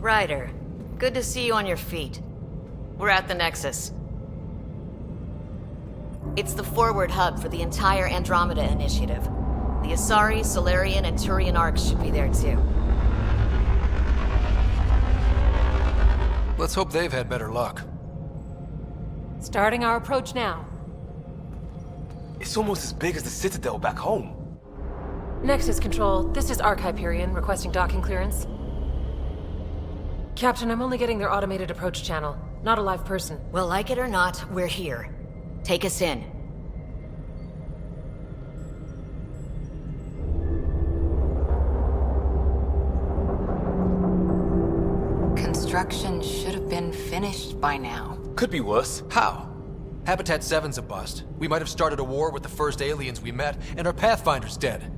Ryder, good to see you on your feet. We're at the Nexus. It's the forward hub for the entire Andromeda initiative. The Asari, Solarian, and Turian arcs should be there too. Let's hope they've had better luck. Starting our approach now. It's almost as big as the Citadel back home. Nexus Control, this is Arc Hyperion requesting docking clearance. Captain, I'm only getting their automated approach channel, not a live person. Well, like it or not, we're here. Take us in. Construction should have been finished by now. Could be worse. How? Habitat 7's a bust. We might have started a war with the first aliens we met, and our Pathfinder's dead.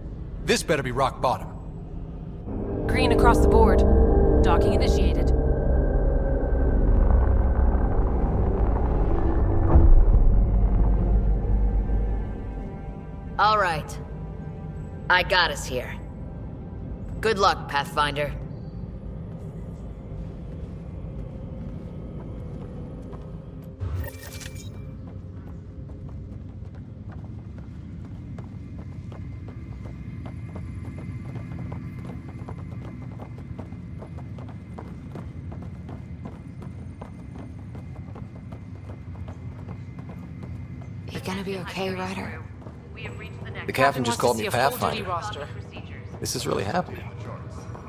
This better be rock bottom. Green across the board. Docking initiated. All right. I got us here. Good luck, Pathfinder. You gonna be okay, Ryder? The captain just called me Pathfinder. Roster. This is really happening.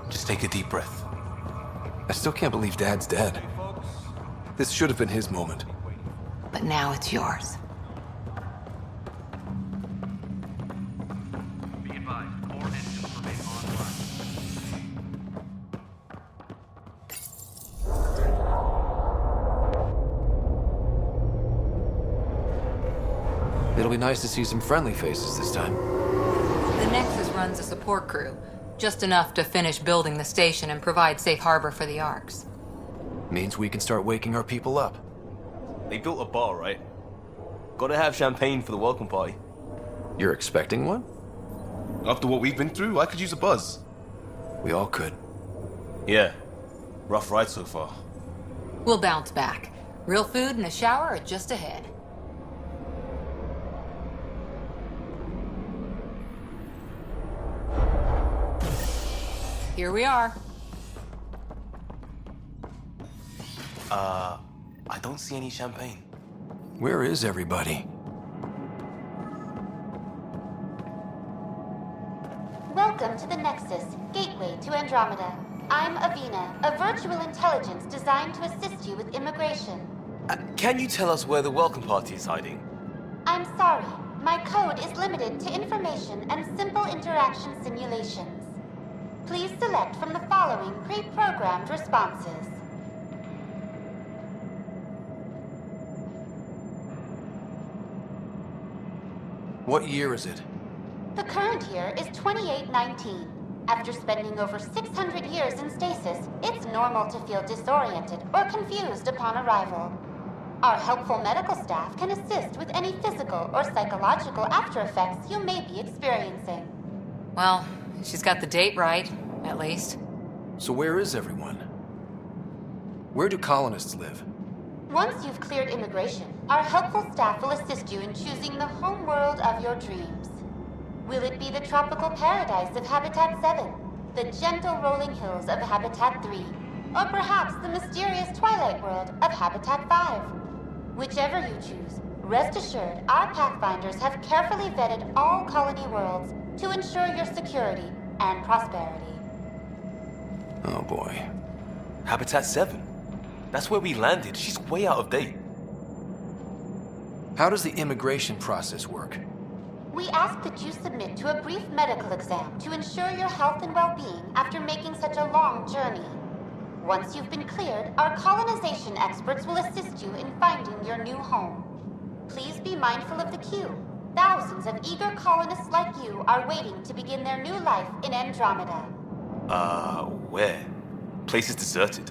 Just take a deep breath. I still can't believe Dad's dead. This should have been his moment. But now it's yours. Be advised, core engines remain online. It'll be nice to see some friendly faces this time. The Nexus runs a support crew, just enough to finish building the station and provide safe harbor for the Arcs. Means we can start waking our people up. They built a bar, right? Gotta have champagne for the welcome party. You're expecting one? After what we've been through, I could use a buzz. We all could. Yeah. Rough ride so far. We'll bounce back. Real food and a shower are just ahead. Here we are. I don't see any champagne. Where is everybody? Welcome to the Nexus, gateway to Andromeda. I'm Avina, a virtual intelligence designed to assist you with immigration. Can you tell us where the welcome party is hiding? I'm sorry, my code is limited to information and simple interaction simulations. Please select from the following pre-programmed responses. What year is it? The current year is 2819. After spending over 600 years in stasis, it's normal to feel disoriented or confused upon arrival. Our helpful medical staff can assist with any physical or psychological after effects you may be experiencing. Well, she's got the date right, at least. So where is everyone? Where do colonists live? Once you've cleared immigration, our helpful staff will assist you in choosing the home world of your dreams. Will it be the tropical paradise of Habitat 7, the gentle rolling hills of Habitat 3, or perhaps the mysterious twilight world of Habitat 5? Whichever you choose, rest assured our Pathfinders have carefully vetted all colony worlds to ensure your security and prosperity. Oh boy. Habitat 7. That's where we landed. She's way out of date. How does the immigration process work? We ask that you submit to a brief medical exam to ensure your health and well-being after making such a long journey. Once you've been cleared, our colonization experts will assist you in finding your new home. Please be mindful of the queue. Thousands of eager colonists like you are waiting to begin their new life in Andromeda. Where? Place is deserted.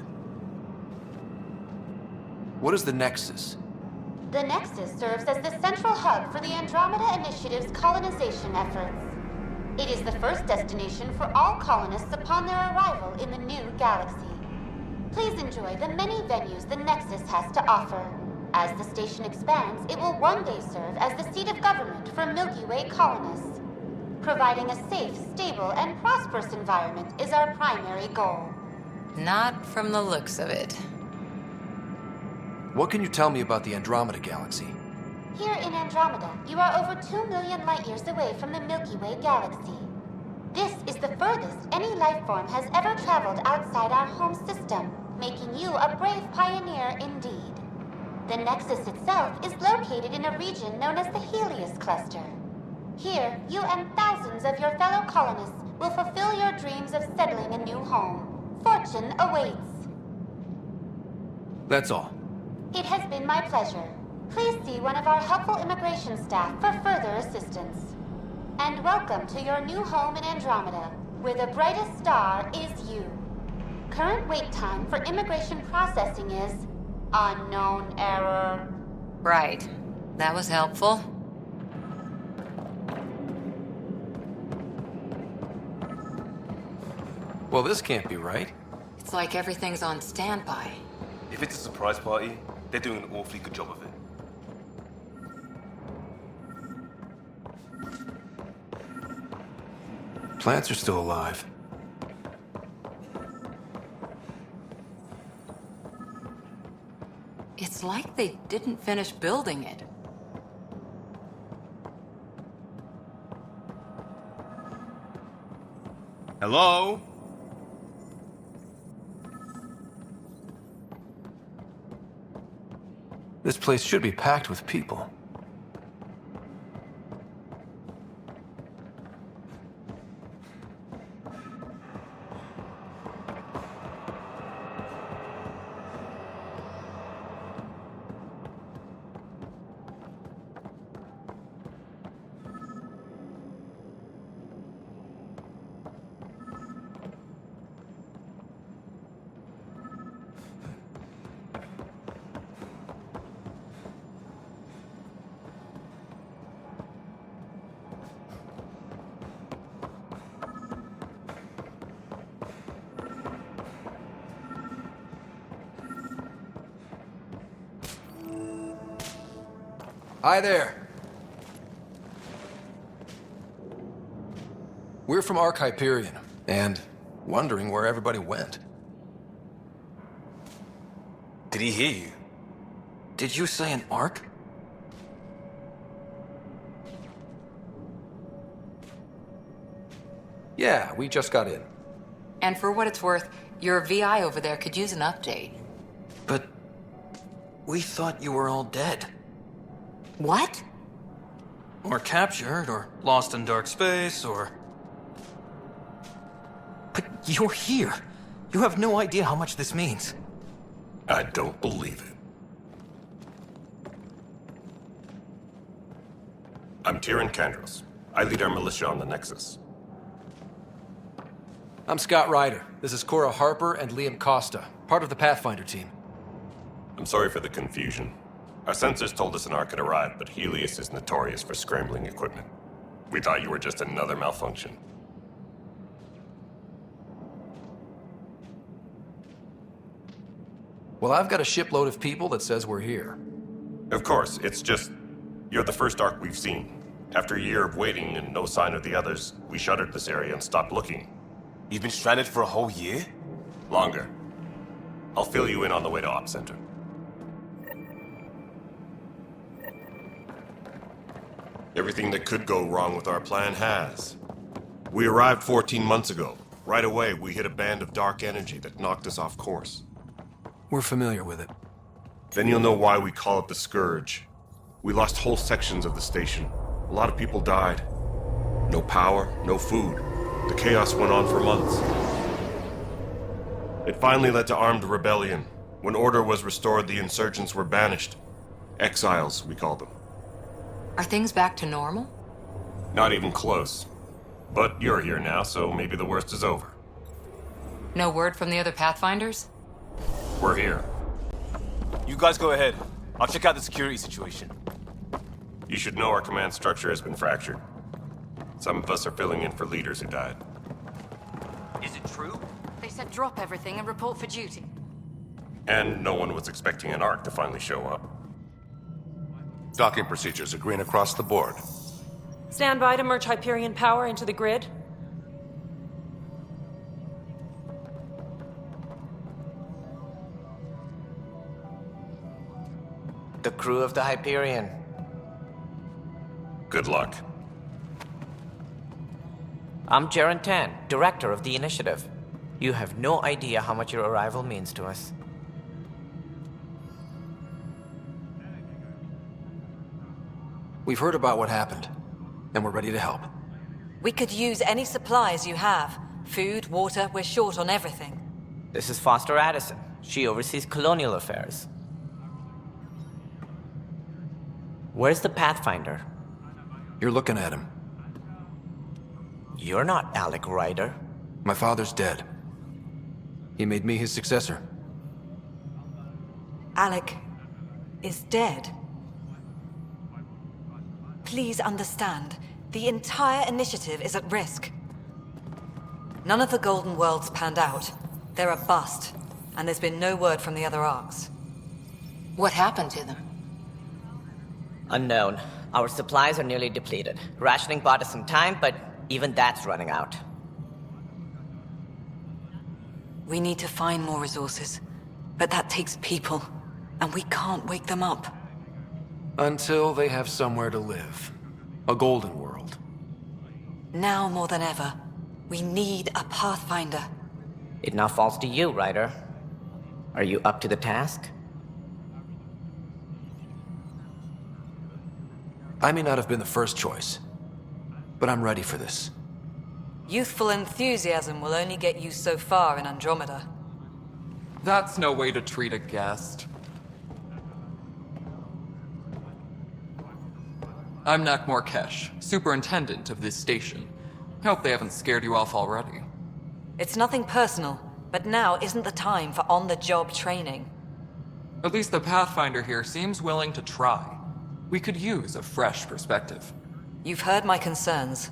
What is the Nexus? The Nexus serves as the central hub for the Andromeda Initiative's colonization efforts. It is the first destination for all colonists upon their arrival in the new galaxy. Please enjoy the many venues the Nexus has to offer. As the station expands, it will one day serve as the seat of government for Milky Way colonists. Providing a safe, stable, and prosperous environment is our primary goal. Not from the looks of it. What can you tell me about the Andromeda galaxy? Here in Andromeda, you are over 2 million light-years away from the Milky Way galaxy. This is the furthest any life form has ever traveled outside our home system, making you a brave pioneer indeed. The Nexus itself is located in a region known as the Helios Cluster. Here, you and thousands of your fellow colonists will fulfill your dreams of settling a new home. Fortune awaits. That's all. It has been my pleasure. Please see one of our helpful immigration staff for further assistance. And welcome to your new home in Andromeda, where the brightest star is you. Current wait time for immigration processing is unknown error. Right. That was helpful. Well, this can't be right. It's like everything's on standby. If it's a surprise party, they're doing an awfully good job of it. Plants are still alive. It's like they didn't finish building it. Hello? This place should be packed with people. Hi there. We're from Hyperion, and wondering where everybody went. Did he hear you? Did you say an Ark? Yeah, we just got in. And for what it's worth, your VI over there could use an update. But we thought you were all dead. What? Or captured, or lost in dark space, or... But you're here. You have no idea how much this means. I don't believe it. I'm Tyrion Kandros. I lead our militia on the Nexus. I'm Scott Ryder. This is Cora Harper and Liam Costa, part of the Pathfinder team. I'm sorry for the confusion. Our sensors told us an Ark had arrived, but Helios is notorious for scrambling equipment. We thought you were just another malfunction. Well, I've got a shipload of people that says we're here. Of course, it's just... you're the first Ark we've seen. After a year of waiting and no sign of the others, we shuttered this area and stopped looking. You've been stranded for a whole year? Longer. I'll fill you in on the way to Op Center. Everything that could go wrong with our plan has. We arrived 14 months ago. Right away, we hit a band of dark energy that knocked us off course. We're familiar with it. Then you'll know why we call it the Scourge. We lost whole sections of the station. A lot of people died. No power, no food. The chaos went on for months. It finally led to armed rebellion. When order was restored, the insurgents were banished. Exiles, we call them. Are things back to normal? Not even close. But you're here now, so maybe the worst is over. No word from the other Pathfinders? We're here. You guys go ahead. I'll check out the security situation. You should know our command structure has been fractured. Some of us are filling in for leaders who died. Is it true? They said drop everything and report for duty. And no one was expecting an Ark to finally show up. Docking procedures are green across the board. Stand by to merge Hyperion power into the grid. The crew of the Hyperion. Good luck. I'm Jaren Tan, director of the initiative. You have no idea how much your arrival means to us. We've heard about what happened, and we're ready to help. We could use any supplies you have. Food, water, we're short on everything. This is Foster Addison. She oversees colonial affairs. Where's the Pathfinder? You're looking at him. You're not Alec Ryder. My father's dead. He made me his successor. Alec is dead. Please understand, the entire initiative is at risk. None of the Golden Worlds panned out. They're a bust, and there's been no word from the other arcs. What happened to them? Unknown. Our supplies are nearly depleted. Rationing bought us some time, but even that's running out. We need to find more resources, but that takes people, and we can't wake them up. Until they have somewhere to live. A golden world. Now more than ever, we need a Pathfinder. It now falls to you, Ryder. Are you up to the task? I may not have been the first choice, but I'm ready for this. Youthful enthusiasm will only get you so far in Andromeda. That's no way to treat a guest. I'm Nak Morkesh, superintendent of this station. Hope they haven't scared you off already. It's nothing personal, but now isn't the time for on-the-job training. At least the Pathfinder here seems willing to try. We could use a fresh perspective. You've heard my concerns.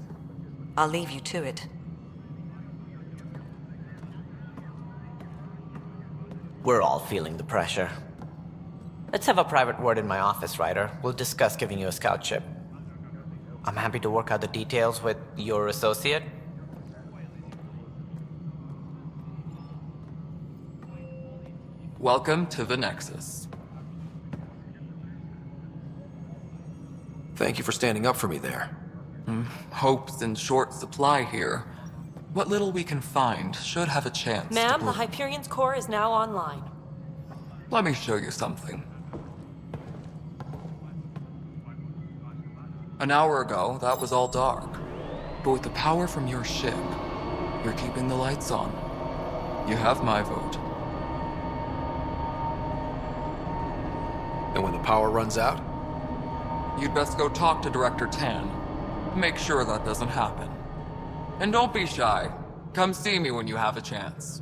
I'll leave you to it. We're all feeling the pressure. Let's have a private word in my office, Ryder. We'll discuss giving you a scout ship. I'm happy to work out the details with your associate. Welcome to the Nexus. Thank you for standing up for me there. Hope's in short supply here. What little we can find should have a chance to Ma'am, bloom. the Hyperion's core is now online. Let me show you something. An hour ago, that was all dark. But with the power from your ship, you're keeping the lights on. You have my vote. And when the power runs out? You'd best go talk to Director Tan. Make sure that doesn't happen. And don't be shy. Come see me when you have a chance.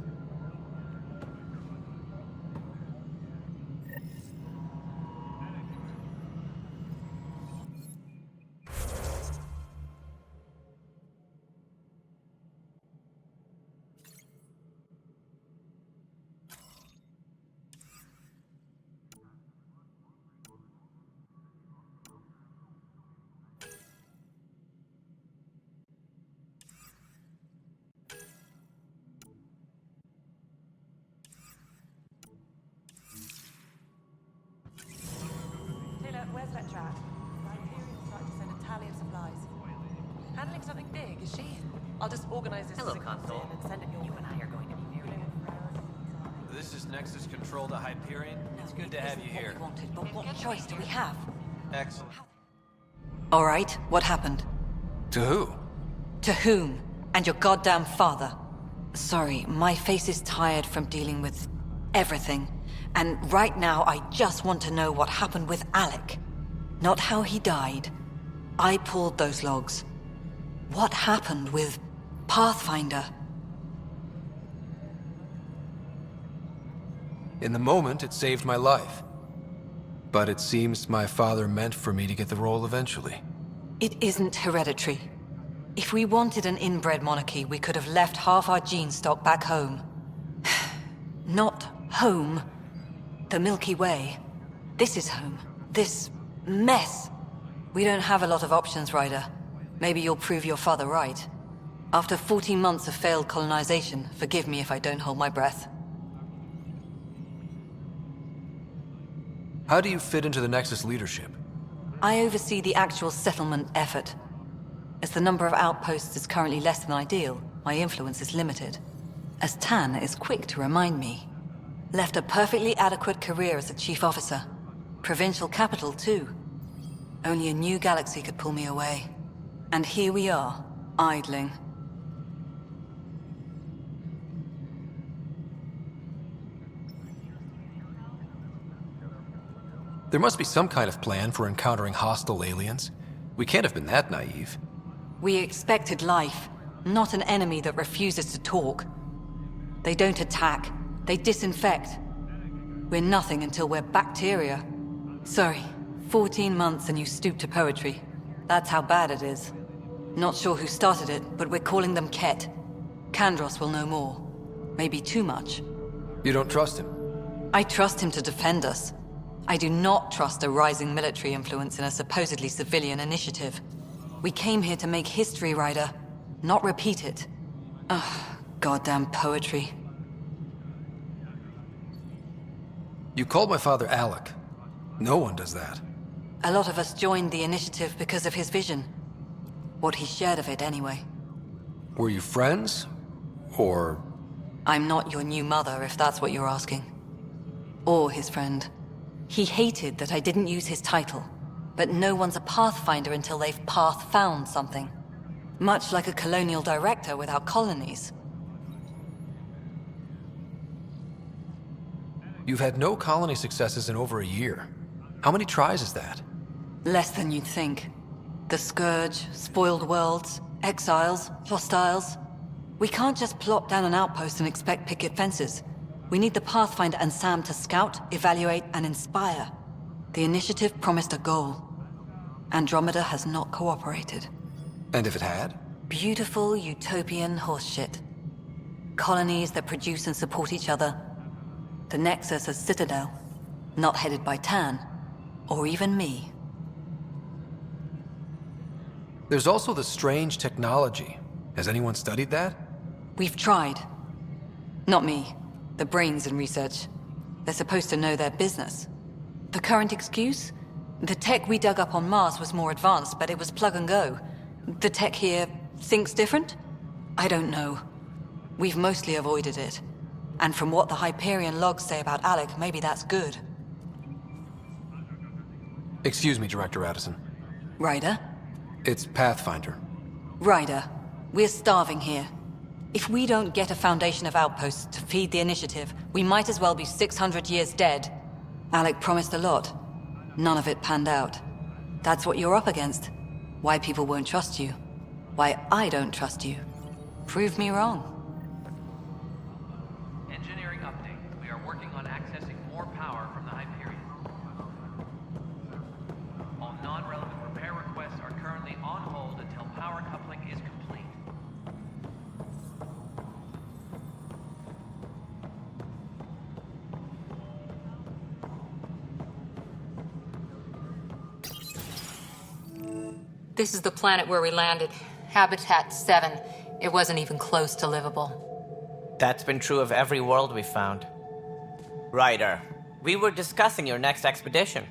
Where's that trap? Hyperion's starting to send a tally of supplies. Handling something big, is she? I'll just organize this Hello, as it comes Console. in and send it your way. You and I are going to be very This is Nexus Control to Hyperion. It's good to have you here. We wanted, but what choice do we have? Excellent. All right, what happened? To who? To whom? And your goddamn father. Sorry, my face is tired from dealing with everything. And right now, I just want to know what happened with Alec. Not how he died. I pulled those logs. What happened with Pathfinder? In the moment, it saved my life. But it seems my father meant for me to get the role eventually. It isn't hereditary. If we wanted an inbred monarchy, we could have left half our gene stock back home. Not home, The Milky Way. This is home. This mess. We don't have a lot of options, Ryder. Maybe you'll prove your father right. After 14 months of failed colonization, forgive me if I don't hold my breath. How do you fit into the Nexus leadership? I oversee the actual settlement effort. As the number of outposts is currently less than ideal, my influence is limited. As Tan is quick to remind me. Left a perfectly adequate career as a chief officer. Provincial capital, too. Only a new galaxy could pull me away. And here we are, idling. There must be some kind of plan for encountering hostile aliens. We can't have been that naive. We expected life, not an enemy that refuses to talk. They don't attack, they disinfect. We're nothing until we're bacteria. Sorry, 14 months and you stoop to poetry. That's how bad it is. Not sure who started it, but we're calling them Ket. Kandros will know more. Maybe too much. You don't trust him? I trust him to defend us. I do not trust a rising military influence in a supposedly civilian initiative. We came here to make history, Ryder, not repeat it. Ugh, goddamn poetry. You called my father Alec. No one does that. A lot of us joined the initiative because of his vision. What he shared of it, anyway. Were you friends? Or... I'm not your new mother, if that's what you're asking. Or his friend. He hated that I didn't use his title. But no one's a pathfinder until they've path-found something. Much like a colonial director without colonies. You've had no colony successes in over a year. How many tries is that? Less than you'd think. The Scourge, spoiled worlds, exiles, hostiles. We can't just plop down an outpost and expect picket fences. We need the Pathfinder and Sam to scout, evaluate, and inspire. The initiative promised a goal. Andromeda has not cooperated. And if it had? Beautiful utopian horseshit. Colonies that produce and support each other. The Nexus as Citadel. Not headed by Tan. Or even me. There's also the strange technology. Has anyone studied that? We've tried. Not me. The brains in research. They're supposed to know their business. The current excuse? The tech we dug up on Mars was more advanced, but it was plug and go. The tech here thinks different? I don't know. We've mostly avoided it. And from what the Hyperion logs say about Alec, maybe that's good. Excuse me, Director Addison. Ryder? It's Pathfinder. Ryder, we're starving here. If we don't get a foundation of outposts to feed the initiative, we might as well be 600 years dead. Alec promised a lot. None of it panned out. That's what you're up against. Why people won't trust you. Why I don't trust you. Prove me wrong. Engineering update. We are working on accessing more power from the Hyperion. All non-relevant repair requests are currently on hold until power coupling is complete. This is the planet where we landed. Habitat 7. It wasn't even close to livable. That's been true of every world we've found. Ryder, we were discussing your next expedition.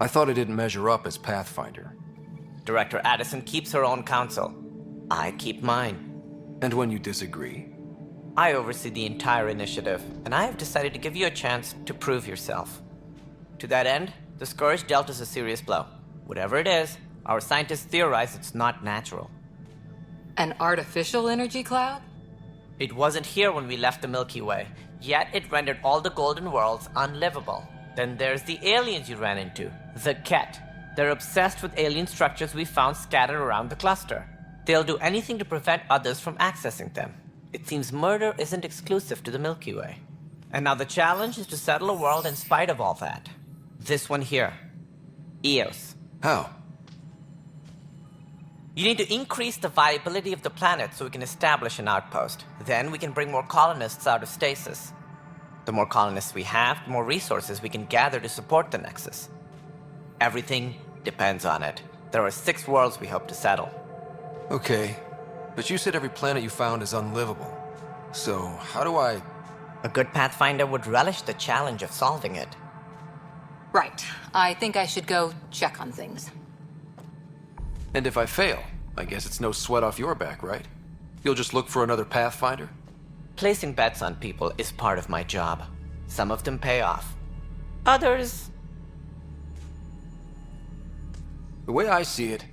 I thought I didn't measure up as Pathfinder. Director Addison keeps her own counsel. I keep mine. And when you disagree? I oversee the entire initiative, and I have decided to give you a chance to prove yourself. To that end, the Scourge dealt us a serious blow. Whatever it is, our scientists theorize it's not natural. An artificial energy cloud? It wasn't here when we left the Milky Way, yet it rendered all the golden worlds unlivable. Then there's the aliens you ran into, the Ket. They're obsessed with alien structures we found scattered around the cluster. They'll do anything to prevent others from accessing them. It seems murder isn't exclusive to the Milky Way. And now the challenge is to settle a world in spite of all that. This one here. Eos. How? You need to increase the viability of the planet so we can establish an outpost. Then we can bring more colonists out of stasis. The more colonists we have, the more resources we can gather to support the Nexus. Everything depends on it. There are 6 worlds we hope to settle. Okay, but you said every planet you found is unlivable. So, how do I... A good Pathfinder would relish the challenge of solving it. Right. I think I should go check on things. And if I fail, I guess it's no sweat off your back, right? You'll just look for another Pathfinder? Placing bets on people is part of my job. Some of them pay off. Others... The way I see it,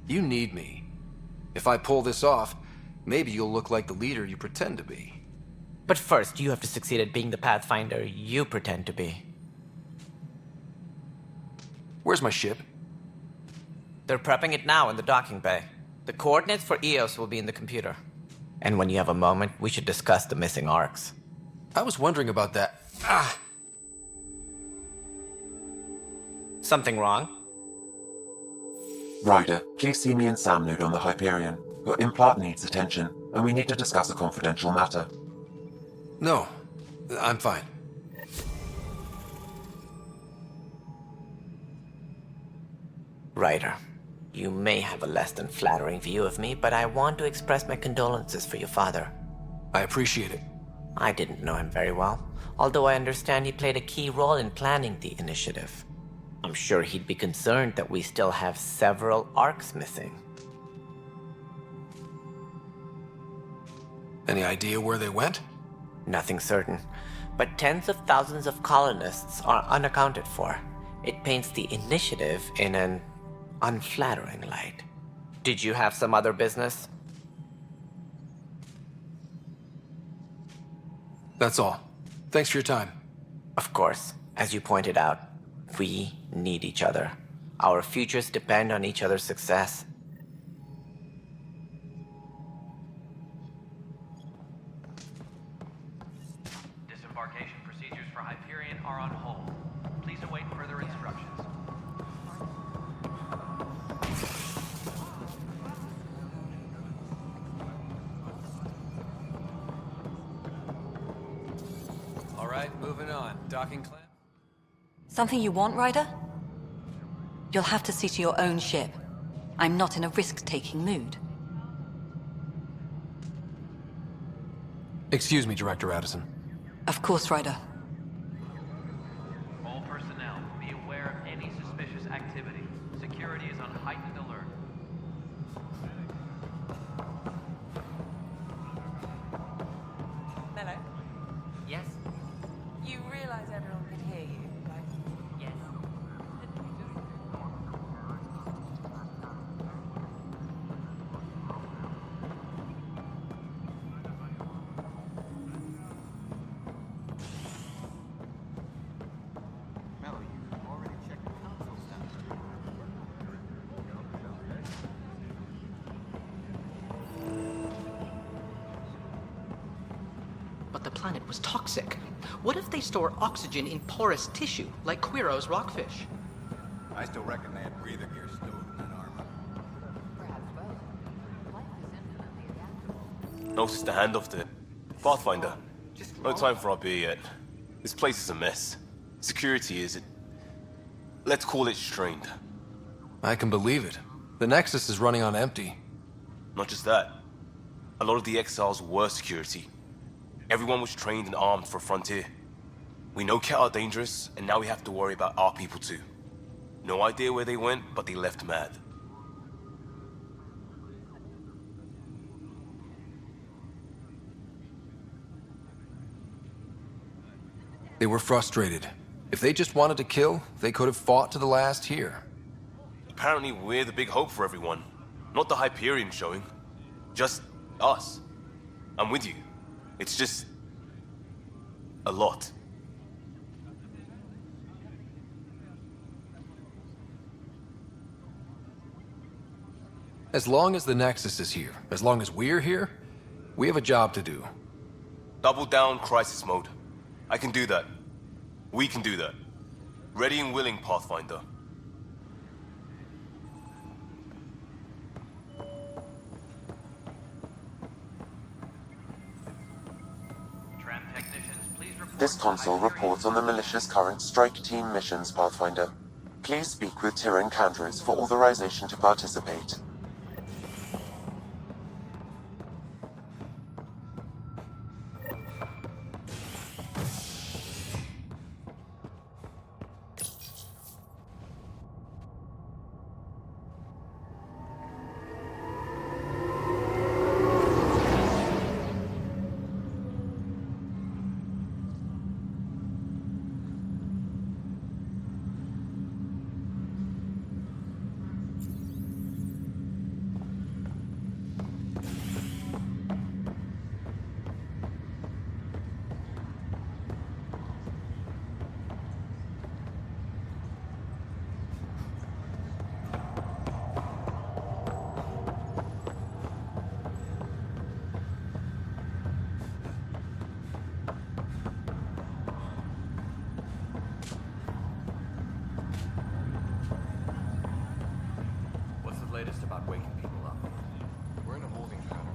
you need me. If I pull this off, maybe you'll look like the leader you pretend to be. But first, you have to succeed at being the Pathfinder you pretend to be. Where's my ship? They're prepping it now in the docking bay. The coordinates for EOS will be in the computer. And when you have a moment, we should discuss the missing arcs. I was wondering about that. Ah! Something wrong? Ryder, please see me and Sam Node on the Hyperion. Your implant needs attention, and we need to discuss a confidential matter. No, I'm fine. Ryder, you may have a less than flattering view of me, but I want to express my condolences for your father. I appreciate it. I didn't know him very well, although I understand he played a key role in planning the initiative. I'm sure he'd be concerned that we still have several arcs missing. Any idea where they went? Nothing certain, but tens of thousands of colonists are unaccounted for. It paints the initiative in an unflattering light. Did you have some other business? That's all. Thanks for your time. Of course. As you pointed out, we need each other. Our futures depend on each other's success. Disembarkation procedures for Hyperion are on hold. Please await further instructions. All right, moving on. Docking clamp? Something you want, Ryder? You'll have to see to your own ship. I'm not in a risk-taking mood. Excuse me, Director Addison. Of course, Ryder. All personnel, be aware of any suspicious activity. Security is on heightened alert. Mello, Yes? you realize everyone could hear you, right? Yes. But the planet was toxic. What if they store oxygen in porous tissue, like Quiro's rockfish? I still reckon they had breather gear stowed in that armor. No, just a handoff to Pathfinder. No time for our beer yet. This place is a mess. Security is... let's call it strained. I can believe it. The Nexus is running on empty. Not just that. A lot of the exiles were security. Everyone was trained and armed for Frontier. We know Ket are dangerous, and now we have to worry about our people too. No idea where they went, but they left mad. They were frustrated. If they just wanted to kill, they could have fought to the last here. Apparently we're the big hope for everyone. Not the Hyperion showing. Just us. I'm with you. It's just... a lot. As long as the Nexus is here, as long as we're here, we have a job to do. Double down crisis mode. I can do that. We can do that. Ready and willing, Pathfinder. This console reports on the militia's current strike team missions, Pathfinder. Please speak with Tyrion Candros for authorization to participate. What's the latest about waking people up? We're in a holding pattern.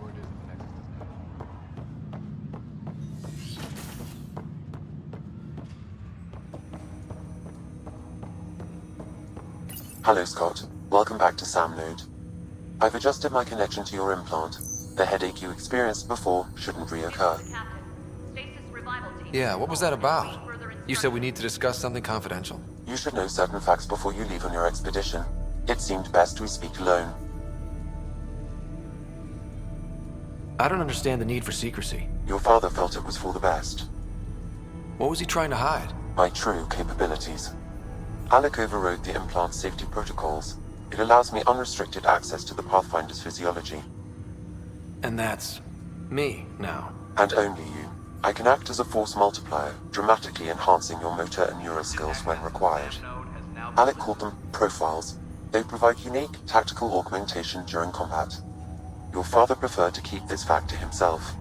Word is the Nexus is Hello, Scott. Welcome back to Sam Node. I've adjusted my connection to your implant. The headache you experienced before shouldn't reoccur. Yeah, what was that about? You said we need to discuss something confidential. You should know certain facts before you leave on your expedition. It seemed best we speak alone. I don't understand the need for secrecy. Your father felt it was for the best. What was he trying to hide? My true capabilities. Alec overrode the implant safety protocols. It allows me unrestricted access to the Pathfinder's physiology. And that's me now. And only you. I can act as a force multiplier, dramatically enhancing your motor and neural skills when required. Alec called them profiles. They provide unique tactical augmentation during combat. Your father preferred to keep this fact to himself.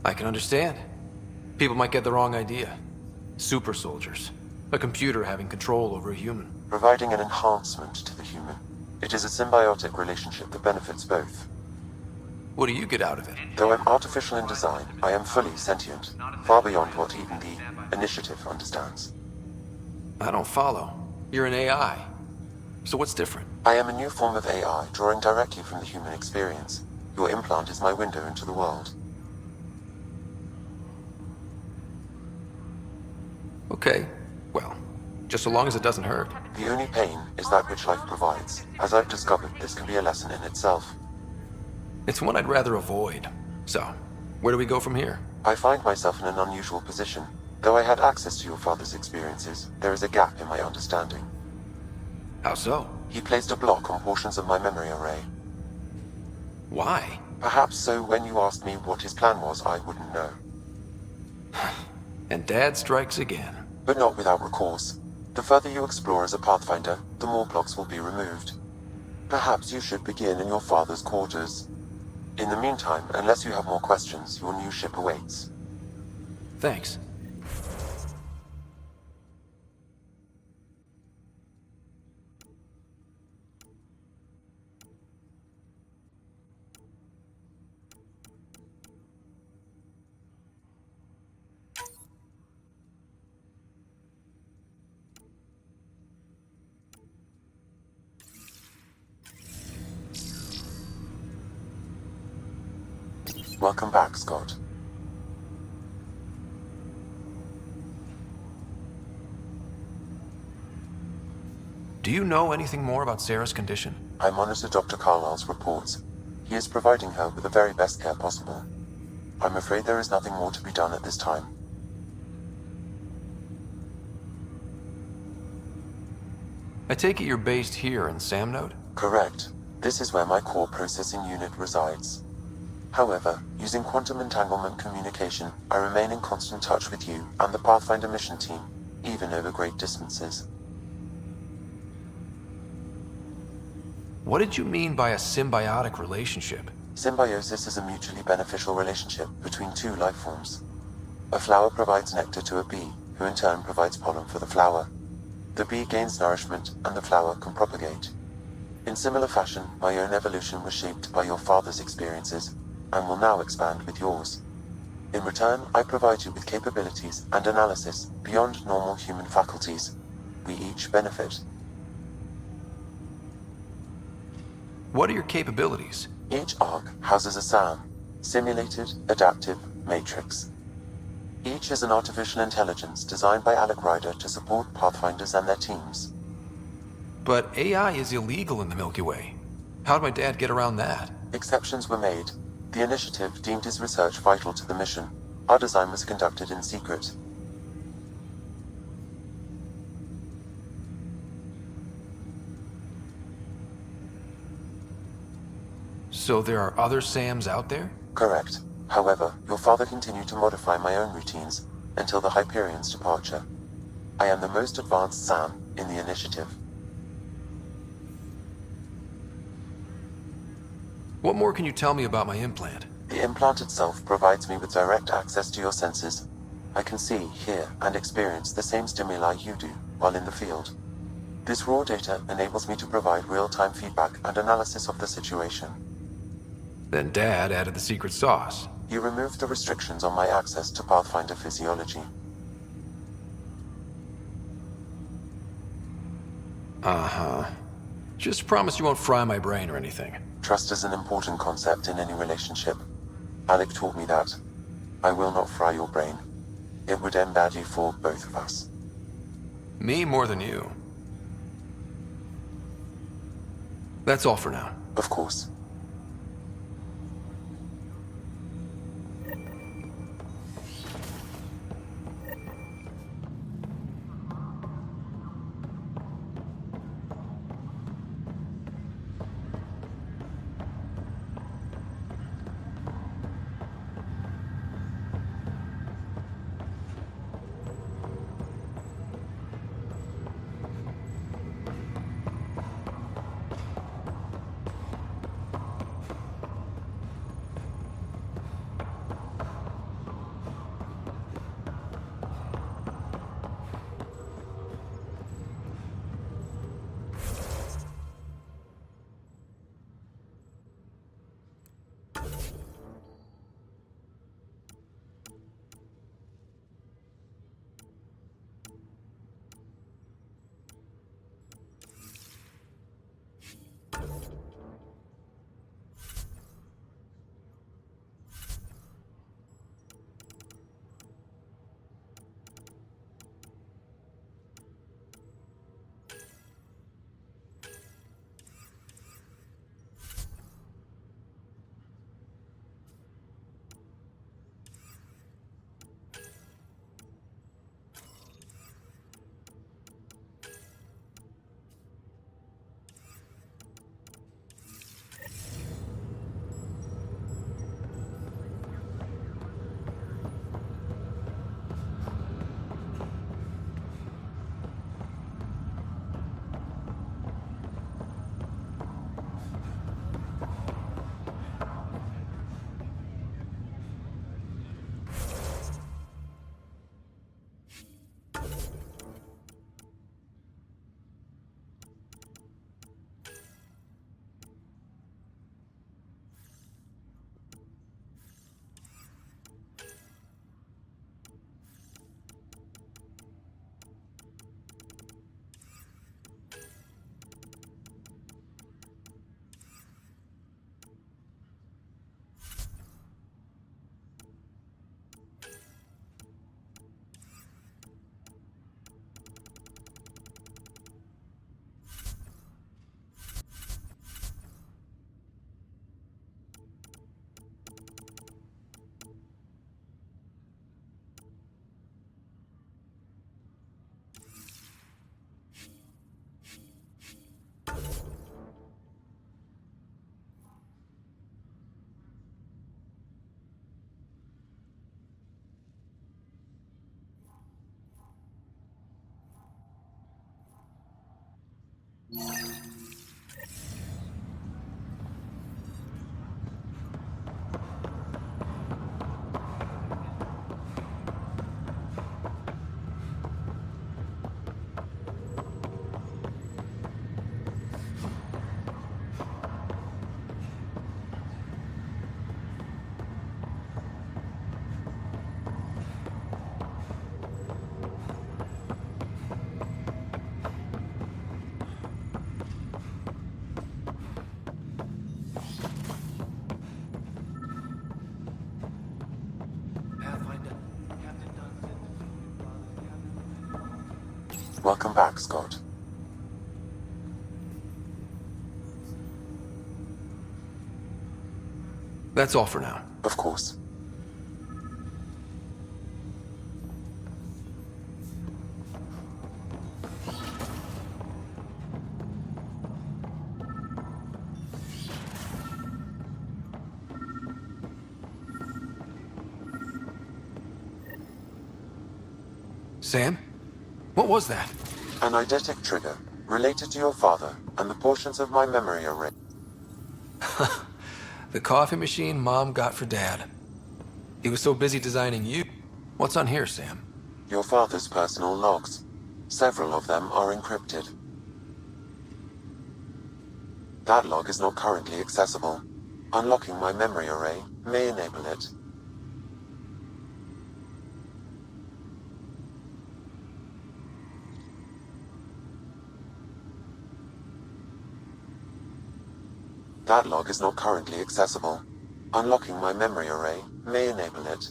I can understand. People might get the wrong idea. Super soldiers. A computer having control over a human. Providing an enhancement to the human. It is a symbiotic relationship that benefits both. What do you get out of it? Though I'm artificial in design, I am fully sentient, far beyond what even the Initiative understands. I don't follow. You're an AI. So what's different? I am a new form of AI, drawing directly from the human experience. Your implant is my window into the world. Okay, well, just so long as it doesn't hurt. The only pain is that which life provides. As I've discovered, this can be a lesson in itself. It's one I'd rather avoid. So, where do we go from here? I find myself in an unusual position. Though I had access to your father's experiences, there is a gap in my understanding. How so? He placed a block on portions of my memory array. Why? Perhaps so when you asked me what his plan was, I wouldn't know. And Dad strikes again. But not without recourse. The further you explore as a Pathfinder, the more blocks will be removed. Perhaps you should begin in your father's quarters. In the meantime, unless you have more questions, your new ship awaits. Thanks. Welcome back, Scott. Do you know anything more about Sarah's condition? I monitor Dr. Carlisle's reports. He is providing her with the very best care possible. I'm afraid there is nothing more to be done at this time. I take it you're based here in Sam Node? Correct. This is where my core processing unit resides. However, using quantum entanglement communication, I remain in constant touch with you and the Pathfinder mission team, even over great distances. What did you mean by a symbiotic relationship? Symbiosis is a mutually beneficial relationship between two life forms. A flower provides nectar to a bee, who in turn provides pollen for the flower. The bee gains nourishment, and the flower can propagate. In similar fashion, my own evolution was shaped by your father's experiences, and will now expand with yours. In return, I provide you with capabilities and analysis beyond normal human faculties. We each benefit. What are your capabilities? Each arc houses a SAM, Simulated Adaptive Matrix. Each is an artificial intelligence designed by Alec Ryder to support Pathfinders and their teams. But AI is illegal in the Milky Way. How'd my dad get around that? Exceptions were made. The initiative deemed his research vital to the mission. Our design was conducted in secret. So there are other SAMs out there? Correct. However, your father continued to modify my own routines until the Hyperion's departure. I am the most advanced SAM in the initiative. What more can you tell me about my implant? The implant itself provides me with direct access to your senses. I can see, hear, and experience the same stimuli you do while in the field. This raw data enables me to provide real-time feedback and analysis of the situation. Then Dad added the secret sauce. You removed the restrictions on my access to Pathfinder physiology. Uh-huh. Just promise you won't fry my brain or anything. Trust is an important concept in any relationship. Alec taught me that. I will not fry your brain. It would end badly for both of us. Me more than you. That's all for now. Of course. Welcome back, Scott. That's all for now. Of course. Sam? What was that? An eidetic trigger, related to your father, and the portions of my memory array. The coffee machine Mom got for Dad. He was so busy designing you. What's on here, Sam? Your father's personal logs. Several of them are encrypted. That log is not currently accessible. Unlocking my memory array may enable it. That log is not currently accessible. Unlocking my memory array may enable it.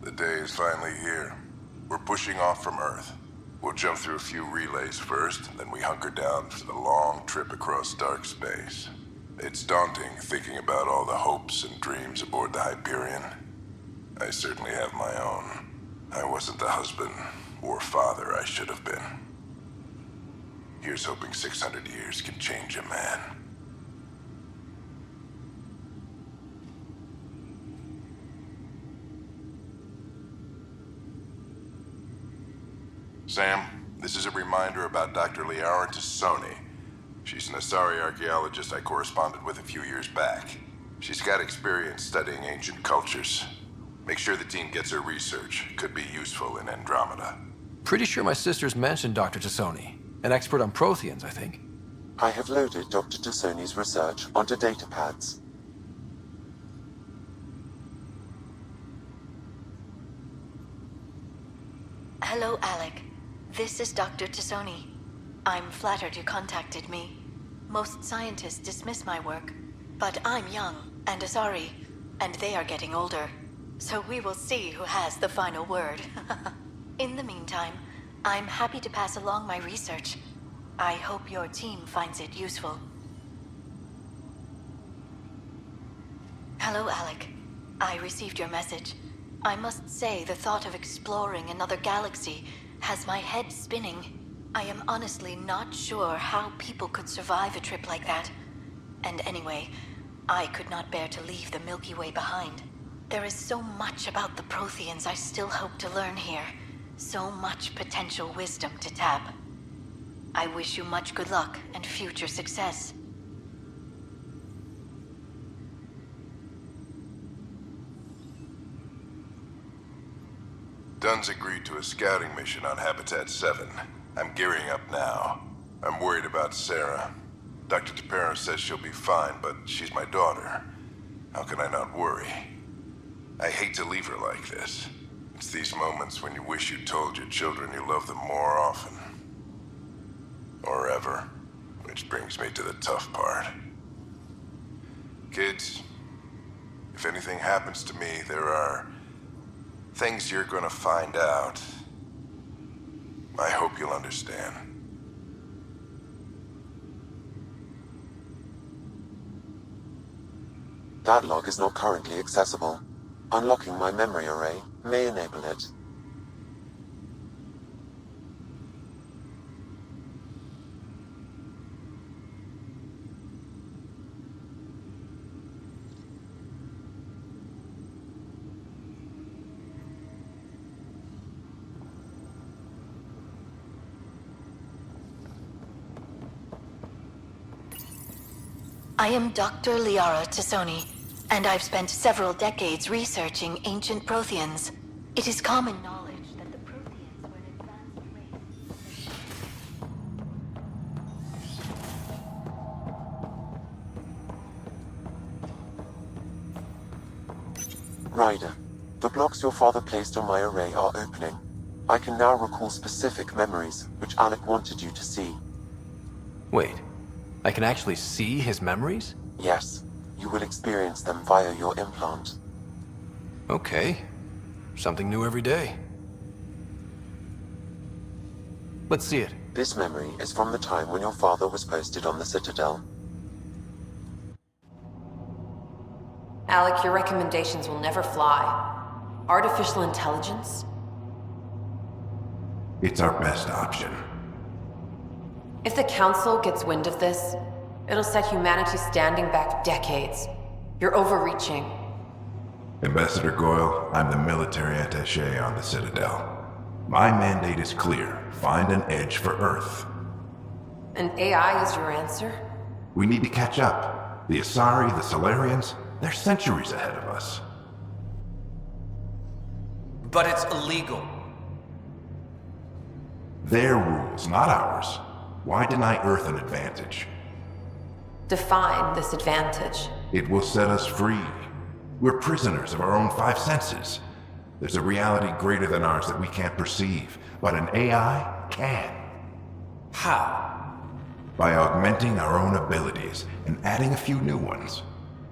The day is finally here. We're pushing off from Earth. We'll jump through a few relays first, and then we hunker down for the long trip across dark space. It's daunting thinking about all the hopes and dreams aboard the Hyperion. I certainly have my own. I wasn't the husband or father I should have been. Here's hoping 600 years can change a man. Sam, this is a reminder about Dr. Liara Tassoni. She's an Asari archaeologist I corresponded with a few years back. She's got experience studying ancient cultures. Make sure the team gets her research. Could be useful in Andromeda. Pretty sure my sisters mentioned Dr. Tassoni. An expert on Protheans, I think. I have loaded Dr. Tassoni's research onto datapads. Hello, Alec. This is Dr. Tassoni. I'm flattered you contacted me. Most scientists dismiss my work, but I'm young and Asari, and they are getting older. So we will see who has the final word. In the meantime, I'm happy to pass along my research. I hope your team finds it useful. Hello, Alec. I received your message. I must say the thought of exploring another galaxy has my head spinning. I am honestly not sure how people could survive a trip like that. And anyway, I could not bear to leave the Milky Way behind. There is so much about the Protheans I still hope to learn here. So much potential wisdom to tap. I wish you much good luck and future success. Dunn's agreed to a scouting mission on Habitat 7. I'm gearing up now. I'm worried about Sarah. Dr. Tapero says she'll be fine, but she's my daughter. How can I not worry? I hate to leave her like this. It's these moments when you wish you told your children you love them more often. Or ever. Which brings me to the tough part. Kids, if anything happens to me, there are things you're gonna find out. I hope you'll understand. That log is not currently accessible. Unlocking my memory array may enable it. I am Dr. Liara Tassoni, and I've spent several decades researching ancient Protheans. It is common knowledge that the Protheans were an advanced race. Ryder, the blocks your father placed on my array are opening. I can now recall specific memories, which Alec wanted you to see. Wait, I can actually see his memories? Yes, you will experience them via your implant. Okay. Something new every day. Let's see it. This memory is from the time when your father was posted on the Citadel. Alec, your recommendations will never fly. Artificial intelligence? It's our best option. If the Council gets wind of this, it'll set humanity standing back decades. You're overreaching. Ambassador Goyle, I'm the military attaché on the Citadel. My mandate is clear. Find an edge for Earth. And AI is your answer? We need to catch up. The Asari, the Solarians, they're centuries ahead of us. But it's illegal. Their rules, not ours. Why deny Earth an advantage? Define this advantage. It will set us free. We're prisoners of our own five senses. There's a reality greater than ours that we can't perceive, but an AI can. How? By augmenting our own abilities and adding a few new ones.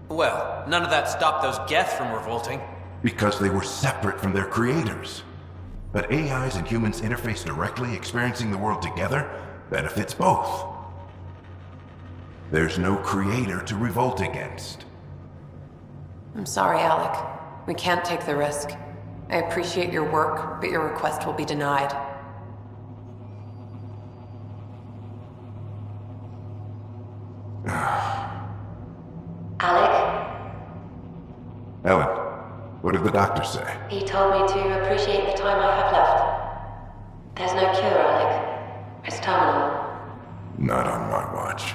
Well, none of that stopped those Geth from revolting. Because they were separate from their creators. But AIs and humans interface directly, experiencing the world together, benefits both. There's no creator to revolt against. I'm sorry, Alec. We can't take the risk. I appreciate your work, but your request will be denied. Alec? Ellen, what did the doctor say? He told me to appreciate the time I have left. There's no cure, Alec. It's terminal. Not on my watch.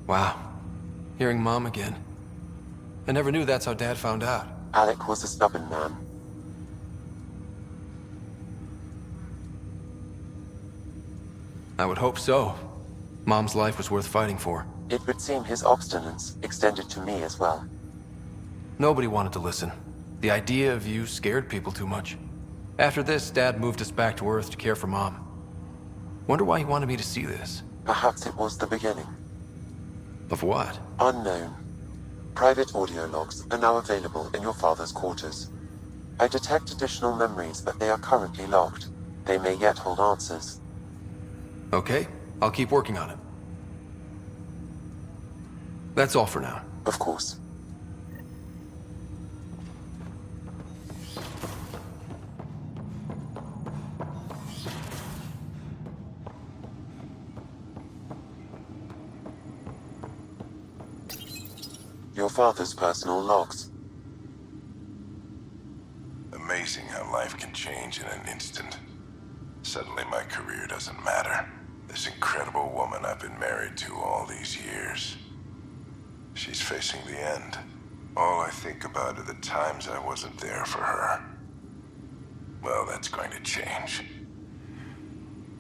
Wow. Hearing Mom again. I never knew that's how Dad found out. Alec was a stubborn man. I would hope so. Mom's life was worth fighting for. It would seem his obstinance extended to me as well. Nobody wanted to listen. The idea of you scared people too much. After this, Dad moved us back to Earth to care for Mom. Wonder why he wanted me to see this. Perhaps it was the beginning. Of what? Unknown. Private audio logs are now available in your father's quarters. I detect additional memories, but they are currently logged. They may yet hold answers. Okay, I'll keep working on it. That's all for now. Of course. Your father's personal logs. Amazing how life can change in an instant. Suddenly my career doesn't matter. This incredible woman I've been married to all these years. She's facing the end. All I think about are the times I wasn't there for her. Well, that's going to change.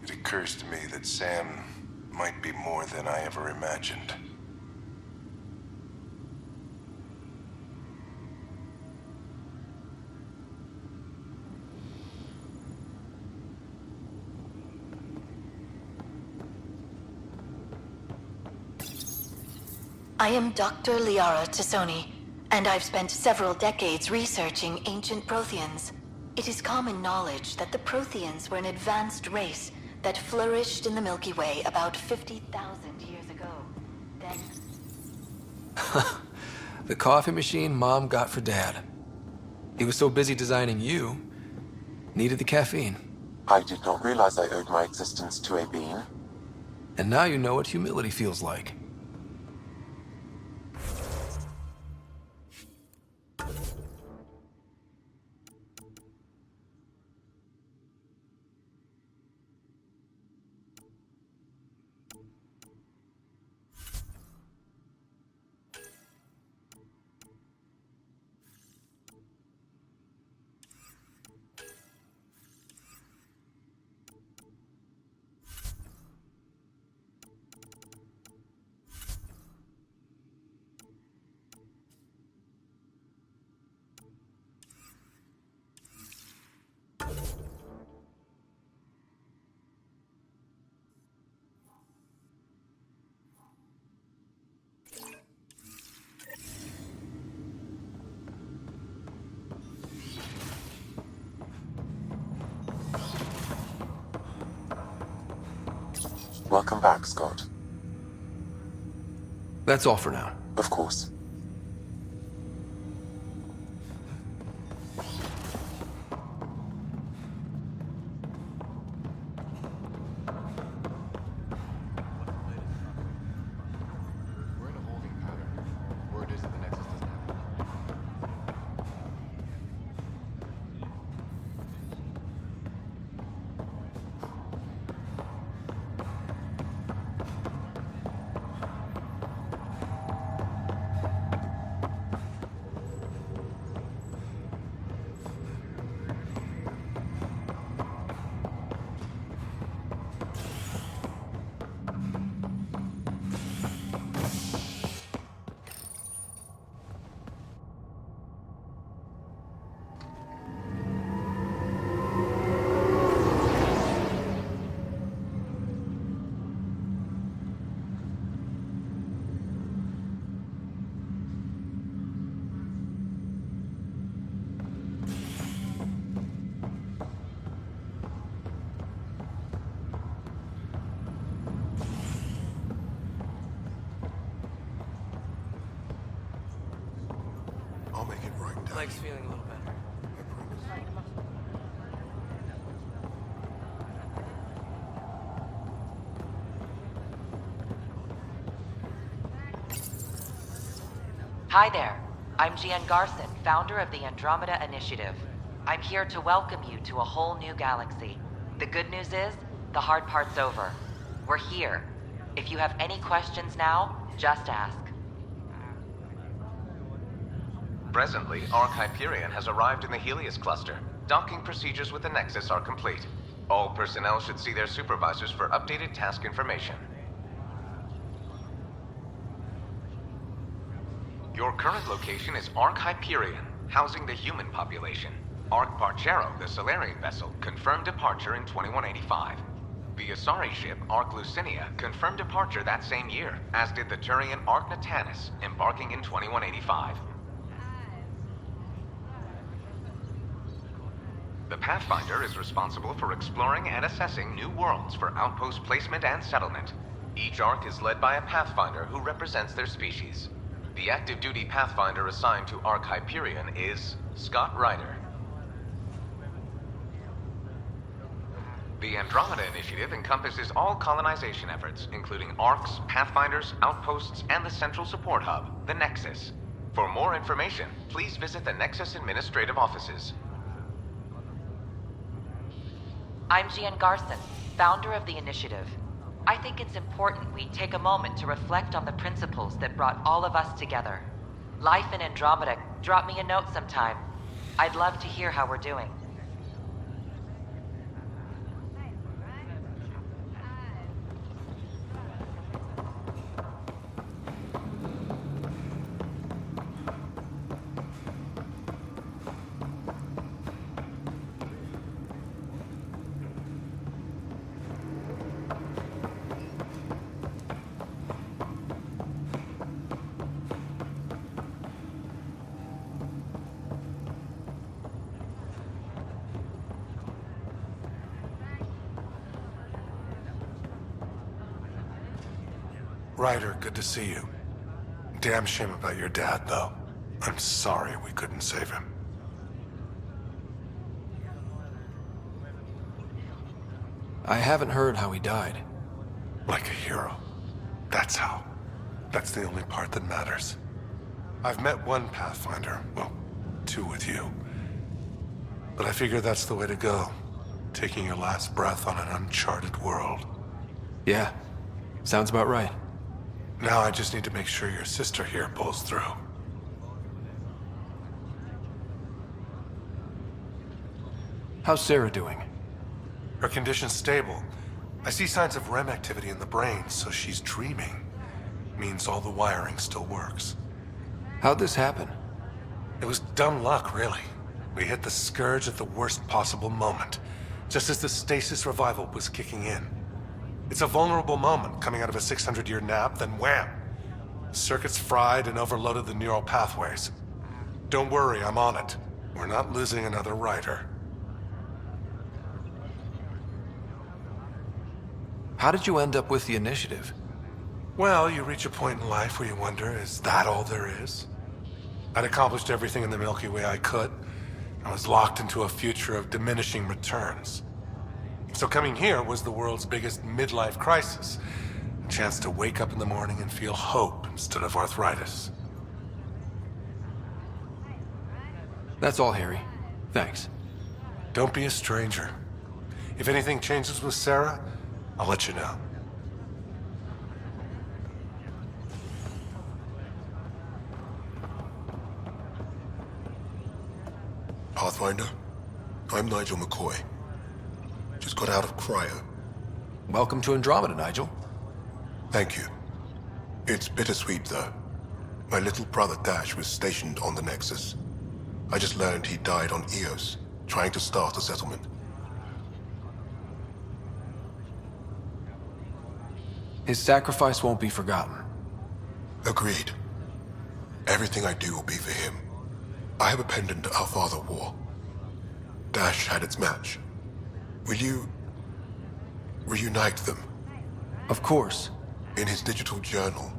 It occurs to me that Sam might be more than I ever imagined. I am Dr. Liara Tassoni, and I've spent several decades researching ancient Protheans. It is common knowledge that the Protheans were an advanced race that flourished in the Milky Way about 50,000 years ago. Then... The coffee machine Mom got for Dad. He was so busy designing you, needed the caffeine. I did not realize I owed my existence to a being. And now you know what humility feels like. Welcome back, Scott. That's all for now. Of course. We're in a holding pattern. Word is that the Nexus doesn't have I'll make it right down. Leg's feeling a little better. Hi there. I'm Jian Garson, founder of the Andromeda Initiative. I'm here to welcome you to a whole new galaxy. The good news is, the hard part's over. We're here. If you have any questions now, just ask. Presently, Ark Hyperion has arrived in the Helios cluster. Docking procedures with the Nexus are complete. All personnel should see their supervisors for updated task information. Your current location is Ark Hyperion, housing the human population. Ark Parchero, the Solarian vessel, confirmed departure in 2185. The Asari ship, Ark Lucinia, confirmed departure that same year, as did the Turian Ark Natanus, embarking in 2185. The Pathfinder is responsible for exploring and assessing new worlds for outpost placement and settlement. Each Ark is led by a Pathfinder who represents their species. The active duty Pathfinder assigned to Ark Hyperion is Scott Ryder. The Andromeda Initiative encompasses all colonization efforts, including Arks, Pathfinders, outposts, and the central support hub, the Nexus. For more information, please visit the Nexus Administrative Offices. I'm Jian Garson, founder of the Initiative. I think it's important we take a moment to reflect on the principles that brought all of us together. Life in Andromeda, drop me a note sometime. I'd love to hear how we're doing. Ryder, good to see you. Damn shame about your dad, though. I'm sorry we couldn't save him. I haven't heard how he died. Like a hero. That's how. That's the only part that matters. I've met one Pathfinder, well, two with you. But I figure that's the way to go. Taking your last breath on an uncharted world. Yeah, sounds about right. Now I just need to make sure your sister here pulls through. How's Sarah doing? Her condition's stable. I see signs of REM activity in the brain, so she's dreaming. Means all the wiring still works. How'd this happen? It was dumb luck, really. We hit the Scourge at the worst possible moment, just as the stasis revival was kicking in. It's a vulnerable moment coming out of a 600-year nap, then wham! Circuits fried and overloaded the neural pathways. Don't worry, I'm on it. We're not losing another Ryder. How did you end up with the initiative? Well, you reach a point in life where you wonder, is that all there is? I'd accomplished everything in the Milky Way I could. I was locked into a future of diminishing returns. So coming here was the world's biggest midlife crisis. A chance to wake up in the morning and feel hope instead of arthritis. That's all, Harry. Thanks. Don't be a stranger. If anything changes with Sarah, I'll let you know. Pathfinder, I'm Nigel McCoy. Just got out of cryo. Welcome to Andromeda, Nigel. Thank you. It's bittersweet, though. My little brother Dash was stationed on the Nexus. I just learned he died on Eos, trying to start a settlement. His sacrifice won't be forgotten. Agreed. Everything I do will be for him. I have a pendant our father wore. Dash had its match. Will you reunite them? Of course. In his digital journal,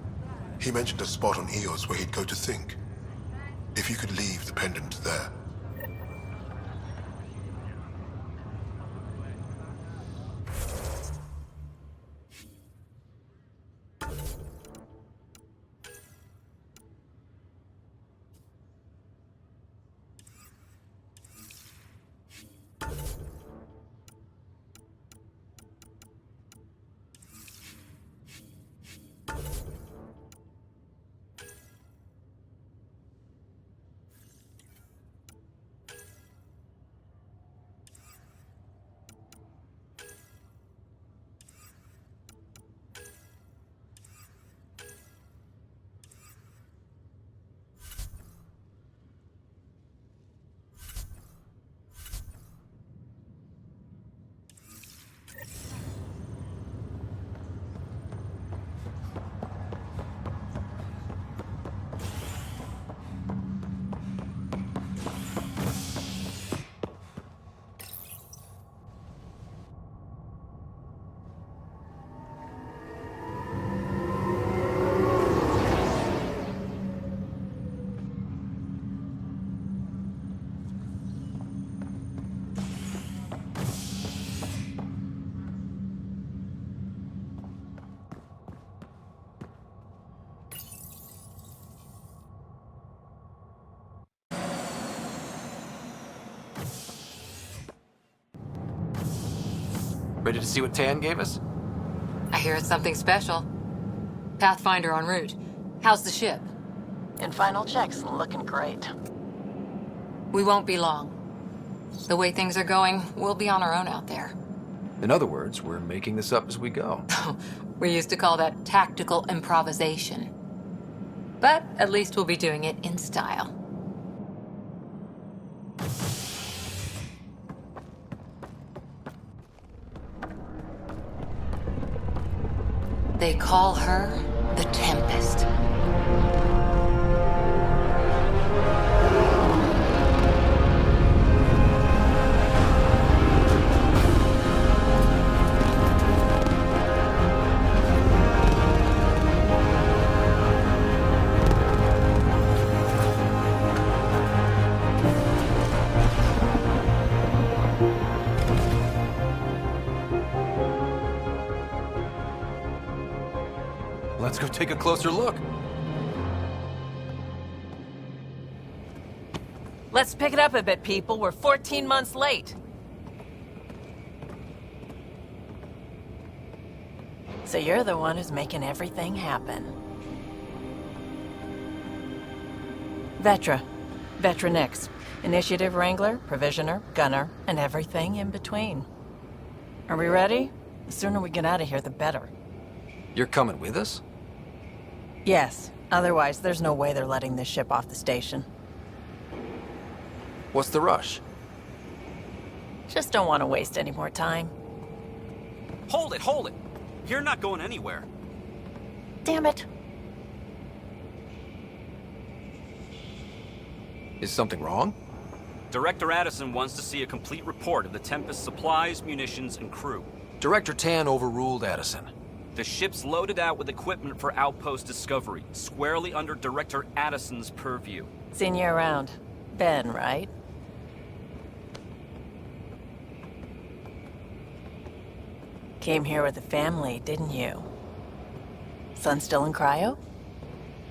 he mentioned a spot on Eos where he'd go to think. If you could leave the pendant there. Ready to see what Tan gave us? I hear it's something special. Pathfinder en route. How's the ship? In final checks, looking great. We won't be long. The way things are going, we'll be on our own out there. In other words, we're making this up as we go. We used to call that tactical improvisation. But at least we'll be doing it in style. They call her the Tempest. Let's go take a closer look. Let's pick it up a bit, people. We're 14 months late. So you're the one who's making everything happen. Vetra. Vetra Nix. Initiative Wrangler, Provisioner, Gunner, and everything in between. Are we ready? The sooner we get out of here, the better. You're coming with us? Yes. Otherwise, there's no way they're letting this ship off the station. What's the rush? Just don't want to waste any more time. Hold it, hold it! You're not going anywhere. Damn it. Is something wrong? Director Addison wants to see a complete report of the Tempest's supplies, munitions, and crew. Director Tan overruled Addison. The ship's loaded out with equipment for outpost discovery, squarely under Director Addison's purview. Seen you around. Ben, right? Came here with a family, didn't you? Son still in cryo?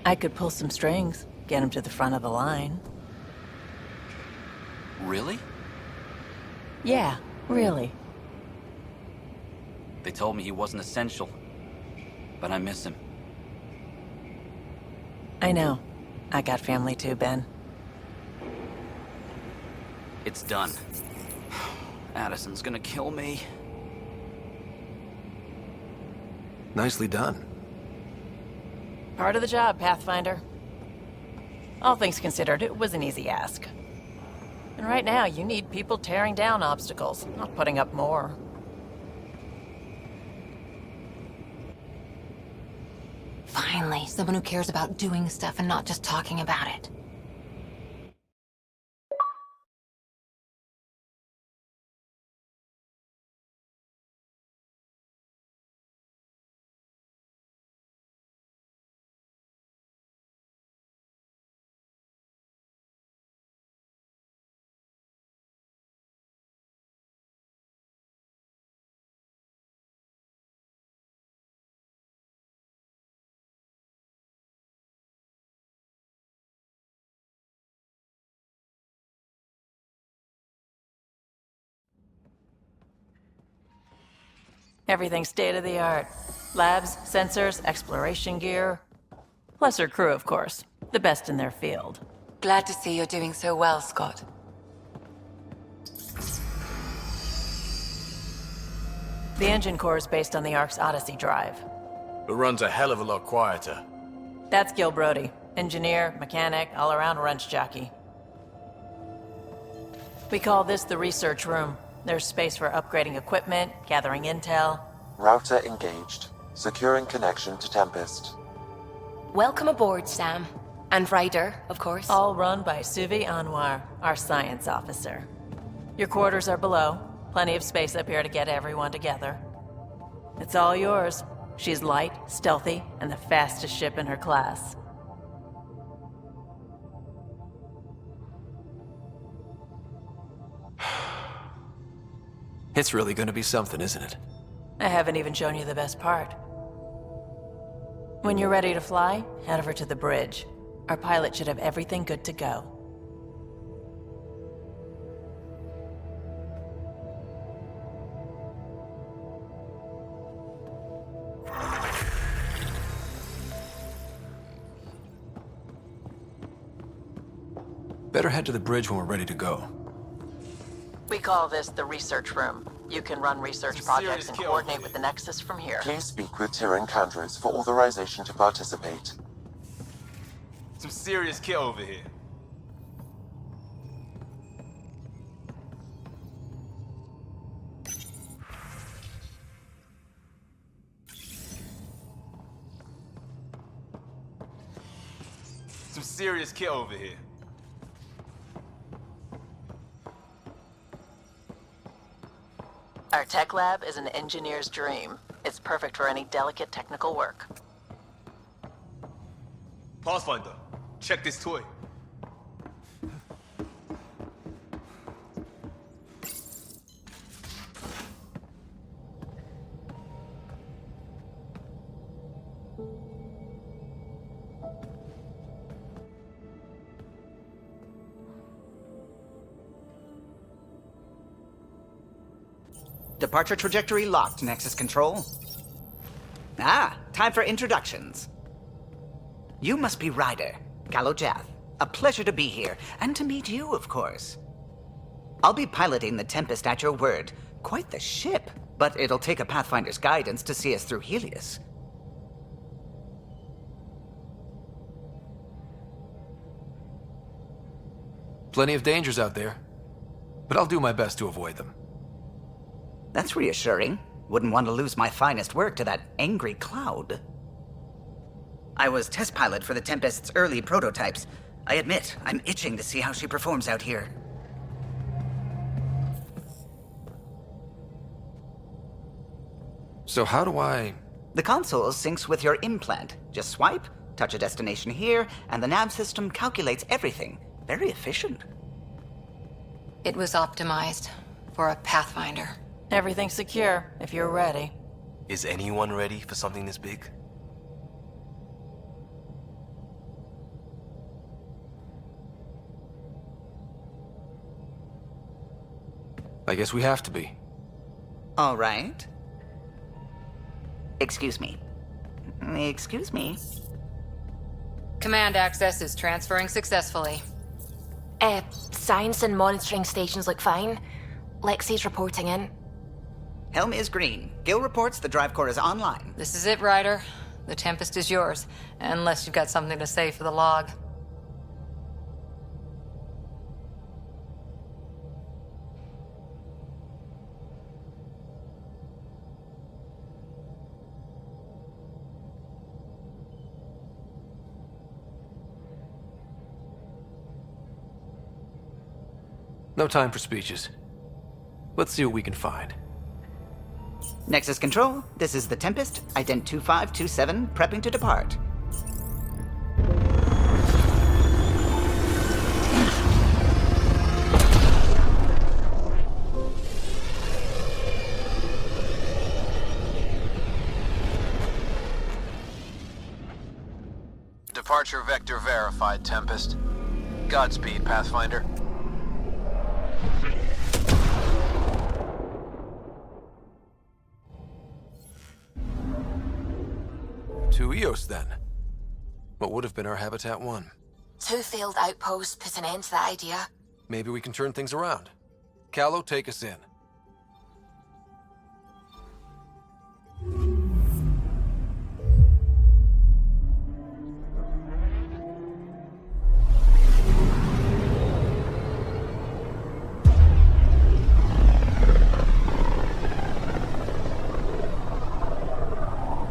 I could pull some strings, get him to the front of the line. Really? Yeah, really. They told me he wasn't essential, but I miss him. I know. I got family too, Ben. It's done. Addison's gonna kill me. Nicely done. Part of the job, Pathfinder. All things considered, it was an easy ask. And right now, you need people tearing down obstacles, not putting up more. Finally, someone who cares about doing stuff and not just talking about it. Everything's state-of-the-art. Labs, sensors, exploration gear. Plus her crew, of course. The best in their field. Glad to see you're doing so well, Scott. The engine core is based on the Ark's Odyssey drive. It runs a hell of a lot quieter. That's Gil Brody. Engineer, mechanic, all-around wrench jockey. We call this the research room. There's space for upgrading equipment, gathering intel. Router engaged. Securing connection to Tempest. Welcome aboard, Sam. And Ryder, of course. All run by Suvi Anwar, our science officer. Your quarters are below. Plenty of space up here to get everyone together. It's all yours. She's light, stealthy, and the fastest ship in her class. It's really gonna be something, isn't it? I haven't even shown you the best part. When you're ready to fly, head over to the bridge. Our pilot should have everything good to go. Better head to the bridge when we're ready to go. We call this the research room. You can run research projects and coordinate with the Nexus from here. Please speak with Tyrion Candros for authorization to participate. Some serious kit over here. Some serious kit over here. Our tech lab is an engineer's dream. It's perfect for any delicate technical work. Pathfinder, check this toy. Departure trajectory locked, Nexus Control. Ah, time for introductions. You must be Ryder, Galojath. A pleasure to be here, and to meet you, of course. I'll be piloting the Tempest at your word. Quite the ship, but it'll take a Pathfinder's guidance to see us through Helios. Plenty of dangers out there, but I'll do my best to avoid them. That's reassuring. Wouldn't want to lose my finest work to that angry cloud. I was test pilot for the Tempest's early prototypes. I admit, I'm itching to see how she performs out here. So how do I... The console syncs with your implant. Just swipe, touch a destination here, and the nav system calculates everything. Very efficient. It was optimized for a Pathfinder. Everything's secure, if you're ready. Is anyone ready for something this big? I guess we have to be. All right. Excuse me. Excuse me. Command access is transferring successfully. Science and monitoring stations look fine. Lexi's reporting in. Helm is green. Gil reports the drive core is online. This is it, Ryder. The Tempest is yours, unless you've got something to say for the log. No time for speeches. Let's see what we can find. Nexus Control, this is the Tempest, Ident 2527, prepping to depart. Departure vector verified, Tempest. Godspeed, Pathfinder. To Eos, then. What would have been our Habitat 1? 2 failed outposts put an end to that idea. Maybe we can turn things around. Callow, take us in.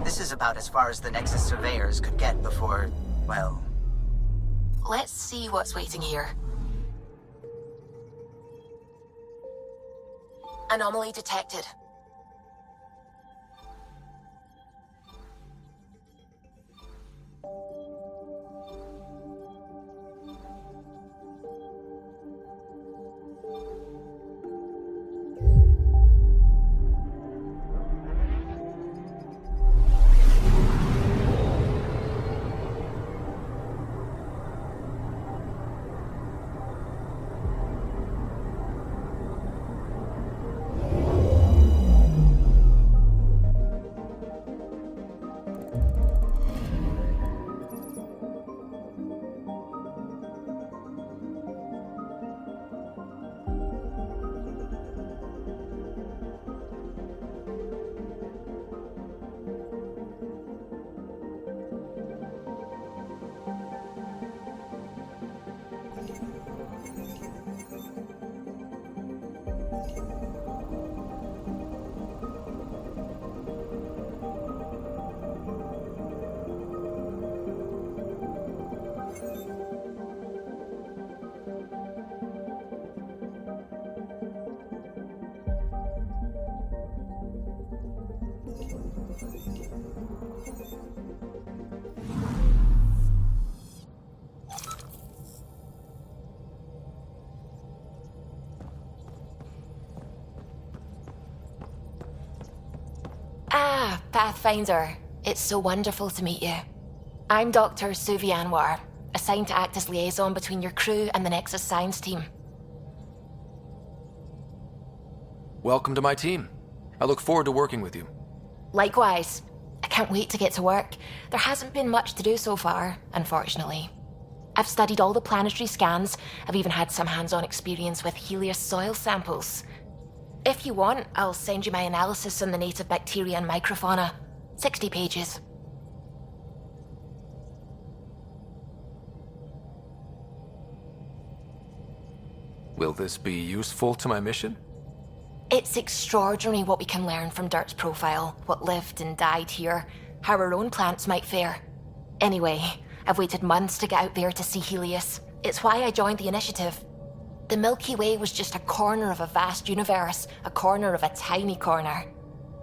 This is about as far as the Nexus surveyors could get before, well... Let's see what's waiting here. Anomaly detected. Ah, Pathfinder. It's so wonderful to meet you. I'm Dr. Suvi Anwar, assigned to act as liaison between your crew and the Nexus science team. Welcome to my team. I look forward to working with you. Likewise. I can't wait to get to work. There hasn't been much to do so far, unfortunately. I've studied all the planetary scans. I've even had some hands-on experience with Helios soil samples. If you want, I'll send you my analysis on the native bacteria and microfauna. 60 pages. Will this be useful to my mission? It's extraordinary what we can learn from Dirt's profile, what lived and died here, how our own plants might fare. Anyway, I've waited months to get out there to see Helios. It's why I joined the initiative. The Milky Way was just a corner of a vast universe, a corner of a tiny corner.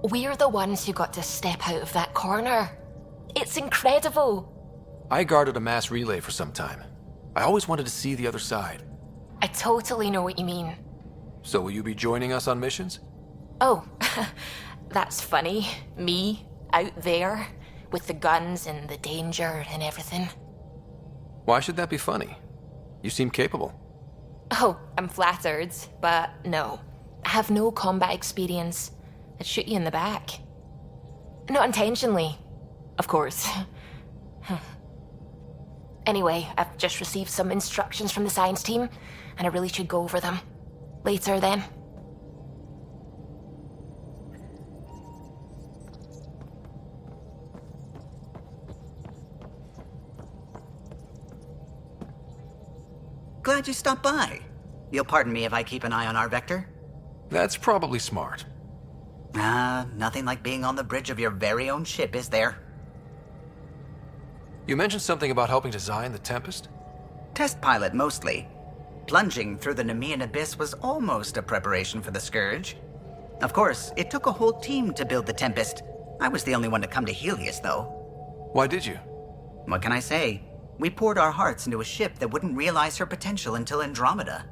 We're the ones who got to step out of that corner. It's incredible. I guarded a mass relay for some time. I always wanted to see the other side. I totally know what you mean. So will you be joining us on missions? Oh, that's funny. Me, out there, with the guns and the danger and everything. Why should that be funny? You seem capable. Oh, I'm flattered, but no. I have no combat experience. I'd shoot you in the back. Not intentionally, of course. Anyway, I've just received some instructions from the science team, and I really should go over them. Later, then. Glad you stopped by. You'll pardon me if I keep an eye on our vector? That's probably smart. Nothing like being on the bridge of your very own ship, is there? You mentioned something about helping design the Tempest? Test pilot, mostly. Plunging through the Nemean abyss was almost a preparation for the Scourge. Of course, it took a whole team to build the Tempest. I was the only one to come to Helios, though. Why did you? What can I say? We poured our hearts into a ship that wouldn't realize her potential until Andromeda.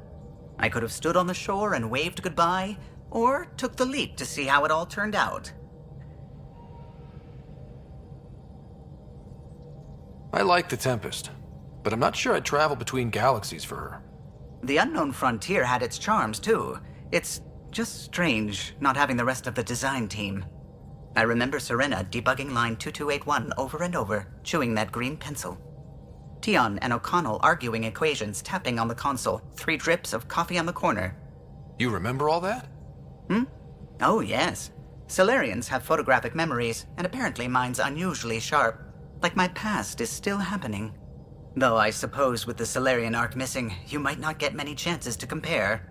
I could have stood on the shore and waved goodbye, or took the leap to see how it all turned out. I like the Tempest, but I'm not sure I'd travel between galaxies for her. The unknown frontier had its charms, too. It's just strange not having the rest of the design team. I remember Serena debugging line 2281 over and over, chewing that green pencil. Tion and O'Connell arguing equations, tapping on the console, 3 drips of coffee on the corner. You remember all that? Oh, yes. Solarians have photographic memories, and apparently mine's unusually sharp. Like my past is still happening. Though I suppose with the Solarian arc missing, you might not get many chances to compare.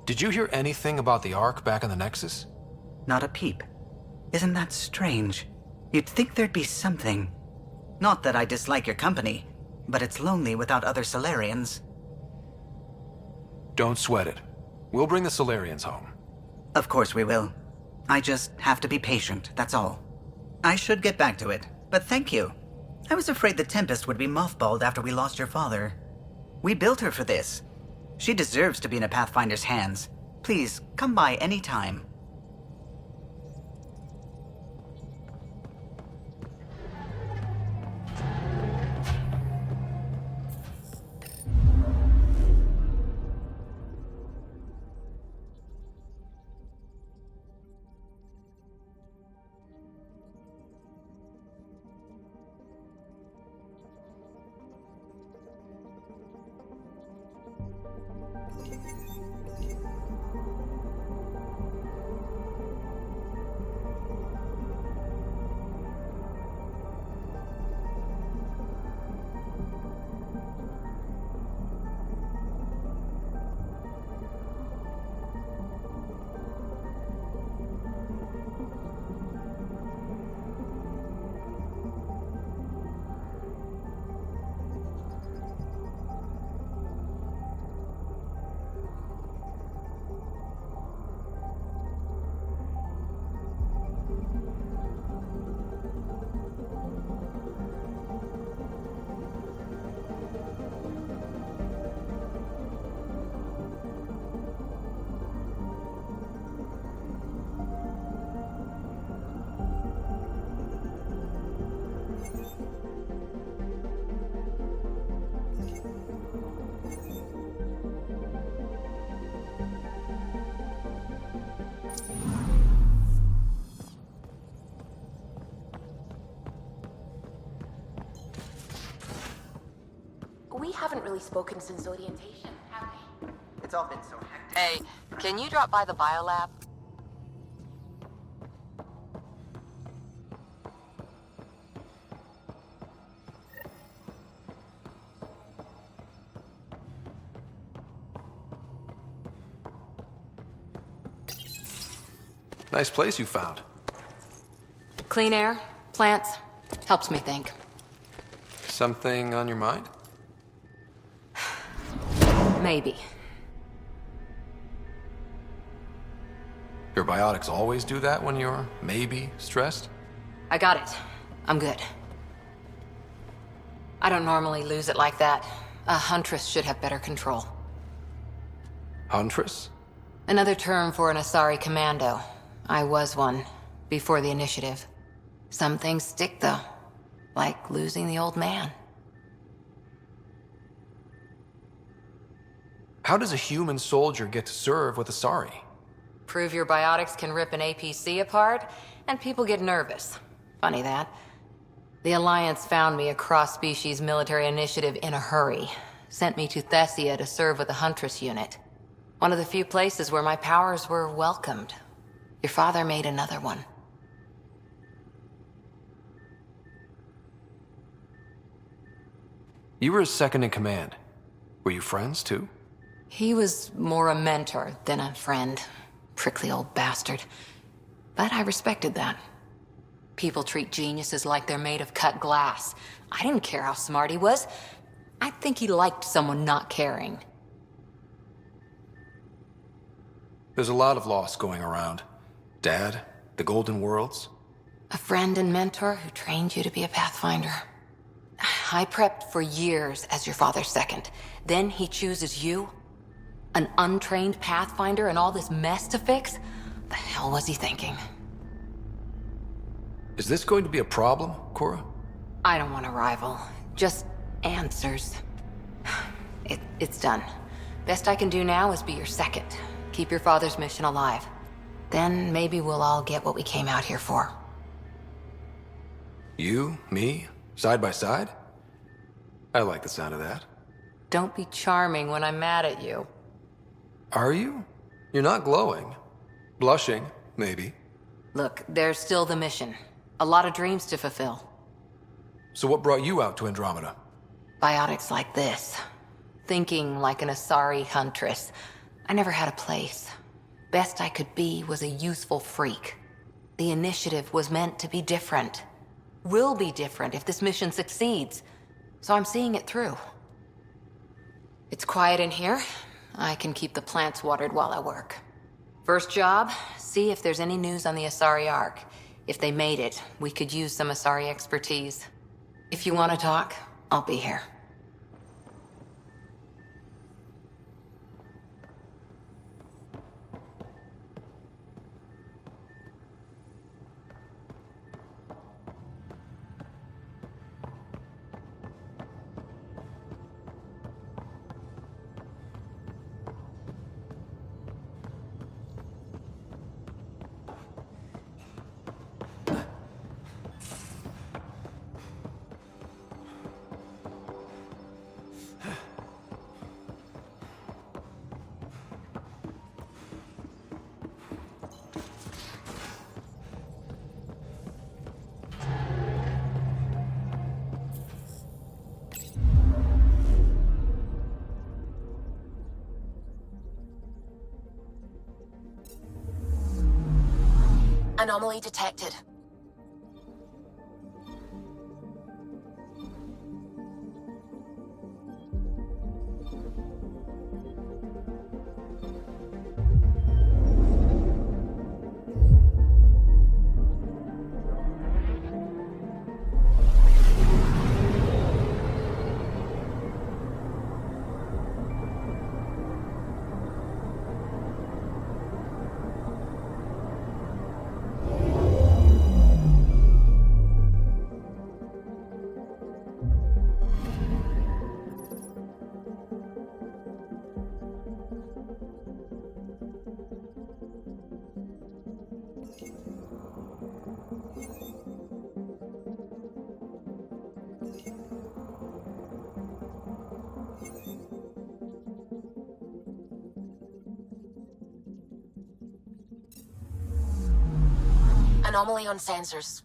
Did you hear anything about the Ark back in the Nexus? Not a peep. Isn't that strange? You'd think there'd be something. Not that I dislike your company, but it's lonely without other Solarians. Don't sweat it. We'll bring the Solarians home. Of course we will. I just have to be patient, that's all. I should get back to it, but thank you. I was afraid the Tempest would be mothballed after we lost your father. We built her for this. She deserves to be in a Pathfinder's hands. Please, come by any time. We haven't really spoken since orientation, have we? It's all been so hectic. Hey, can you drop by the biolab? Nice place you found. Clean air, plants, helps me think. Something on your mind? Maybe. biotics always do that when you're maybe stressed? I got it. I'm good. I don't normally lose it like that. A huntress should have better control. Huntress? Another term for an Asari commando. I was one, before the initiative. Some things stick, though. Like losing the old man. How does a human soldier get to serve with Asari? Prove your biotics can rip an APC apart, and people get nervous. Funny that. The Alliance found me a cross-species military initiative in a hurry. Sent me to Thessia to serve with the Huntress unit. One of the few places where my powers were welcomed. Your father made another one. You were his second in command. Were you friends, too? He was more a mentor than a friend. Prickly old bastard. But I respected that. People treat geniuses like they're made of cut glass. I didn't care how smart he was. I think he liked someone not caring. There's a lot of loss going around. Dad, the Golden Worlds. A friend and mentor who trained you to be a Pathfinder. I prepped for years as your father's second. Then he chooses you? An untrained Pathfinder and all this mess to fix? The hell was he thinking? Is this going to be a problem, Cora? I don't want a rival. Just answers. It's done. Best I can do now is be your second. Keep your father's mission alive. Then maybe we'll all get what we came out here for. You, me, side by side? I like the sound of that. Don't be charming when I'm mad at you. Are you? You're not glowing. Blushing, maybe. Look, there's still the mission. A lot of dreams to fulfill. So what brought you out to Andromeda? Biotics like this. Thinking like an Asari huntress. I never had a place. Best I could be was a useful freak. The initiative was meant to be different. Will be different if this mission succeeds. So I'm seeing it through. It's quiet in here. I can keep the plants watered while I work. First job, see if there's any news on the Asari Ark. If they made it, we could use some Asari expertise. If you want to talk, I'll be here. Anomaly detected. Anomaly on sensors.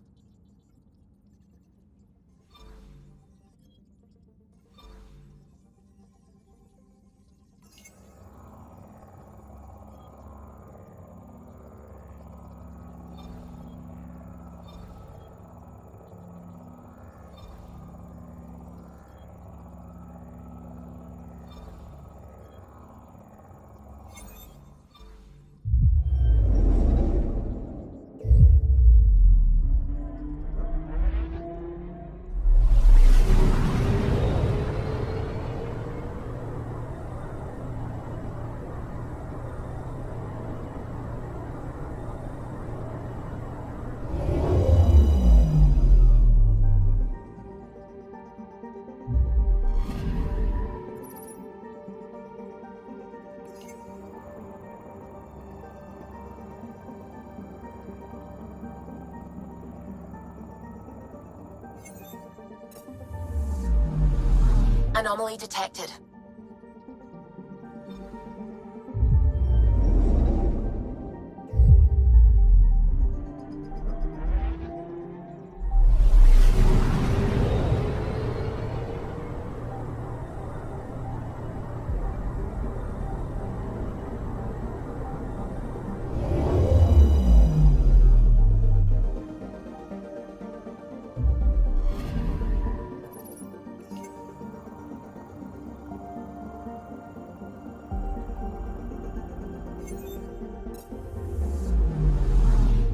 Anomaly detected.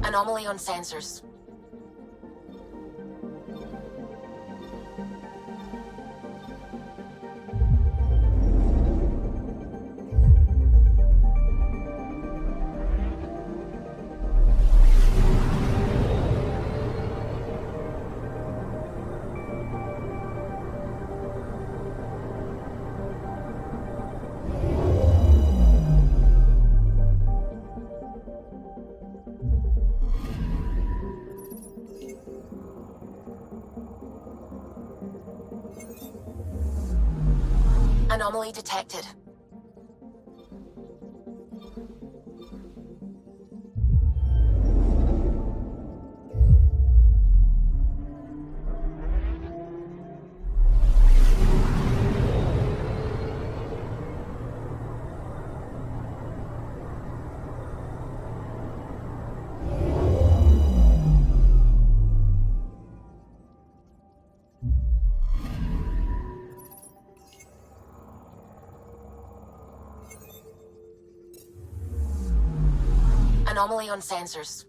Anomaly on sensors. Anomaly detected. Anomaly on sensors.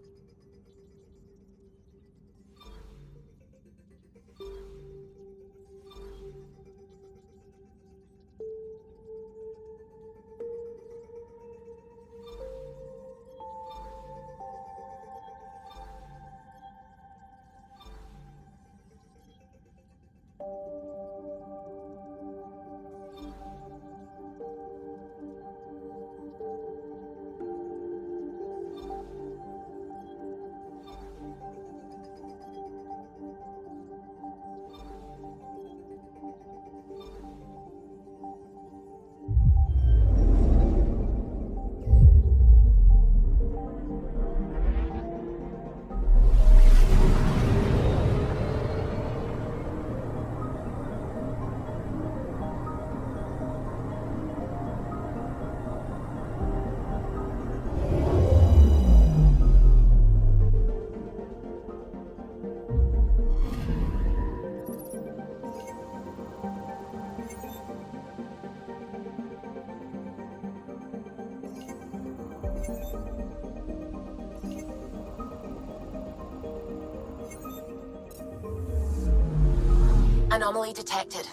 Anomaly detected.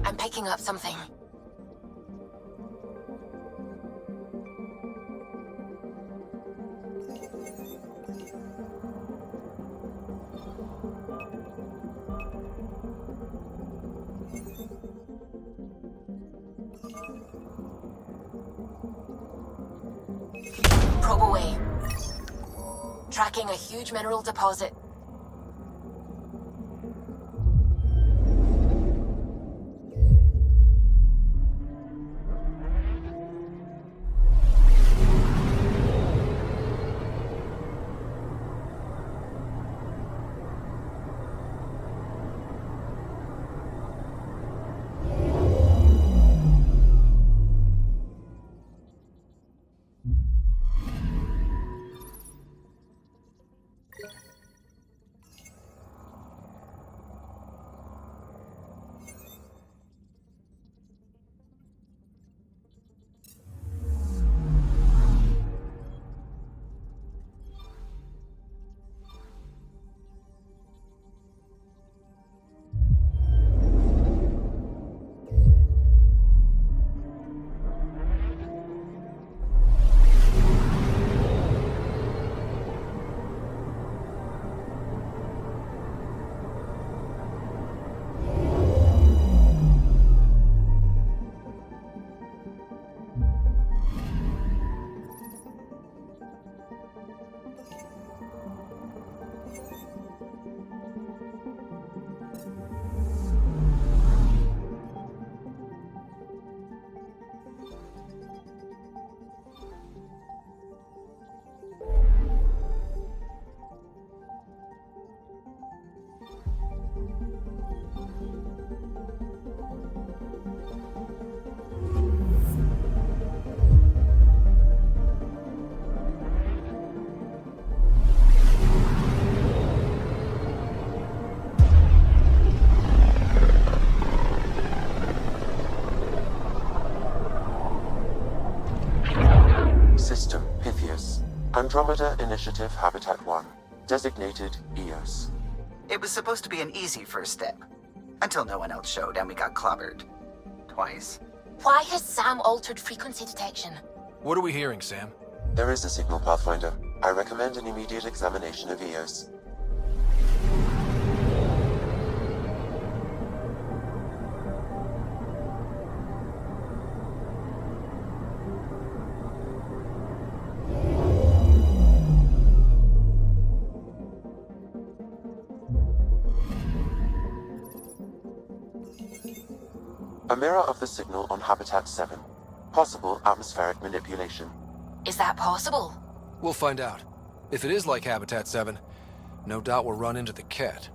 I'm picking up something. Probe away. Tracking a huge mineral deposit. Andromeda Initiative Habitat 1, designated EOS. It was supposed to be an easy first step. Until no one else showed and we got clobbered. Twice. Why has Sam altered frequency detection? What are we hearing, Sam? There is a signal, Pathfinder. I recommend an immediate examination of EOS. A mirror of the signal on Habitat 7. Possible atmospheric manipulation. Is that possible? We'll find out. If it is like Habitat 7, no doubt we'll run into the cat.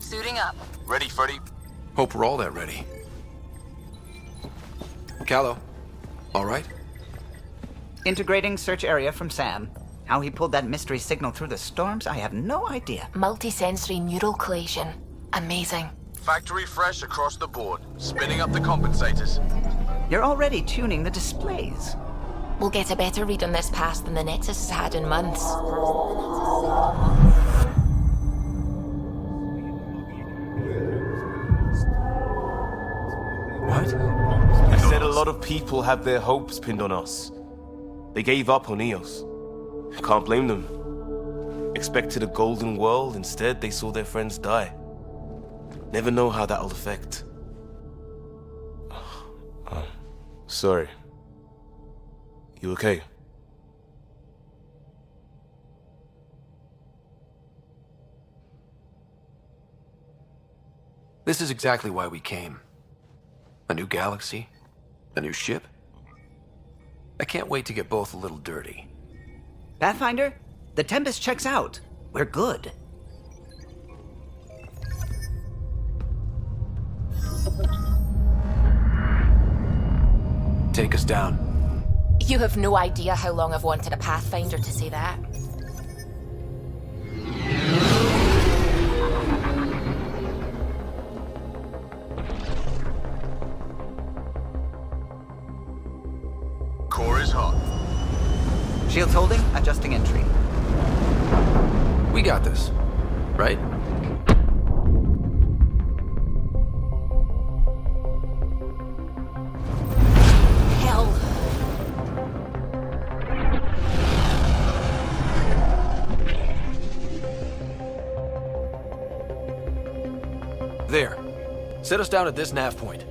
Suiting up. Ready, Freddy? Hope we're all that ready. Callow, all right? Integrating search area from Sam. How he pulled that mystery signal through the storms, I have no idea. Multisensory neural collation. Amazing. Factory fresh across the board. Spinning up the compensators. You're already tuning the displays. We'll get a better read on this pass than the Nexus has had in months. What? I said a lot of people have their hopes pinned on us. They gave up on EOS. Can't blame them. Expected a golden world, instead they saw their friends die. Never know how that'll affect. Sorry. You okay? This is exactly why we came. A new galaxy? A new ship? I can't wait to get both a little dirty. Pathfinder, the Tempest checks out. We're good. Take us down. You have no idea how long I've wanted a Pathfinder to say that. Core is hot. Shields holding, adjusting entry. We got this, right? Hell. There. Set us down at this nav point.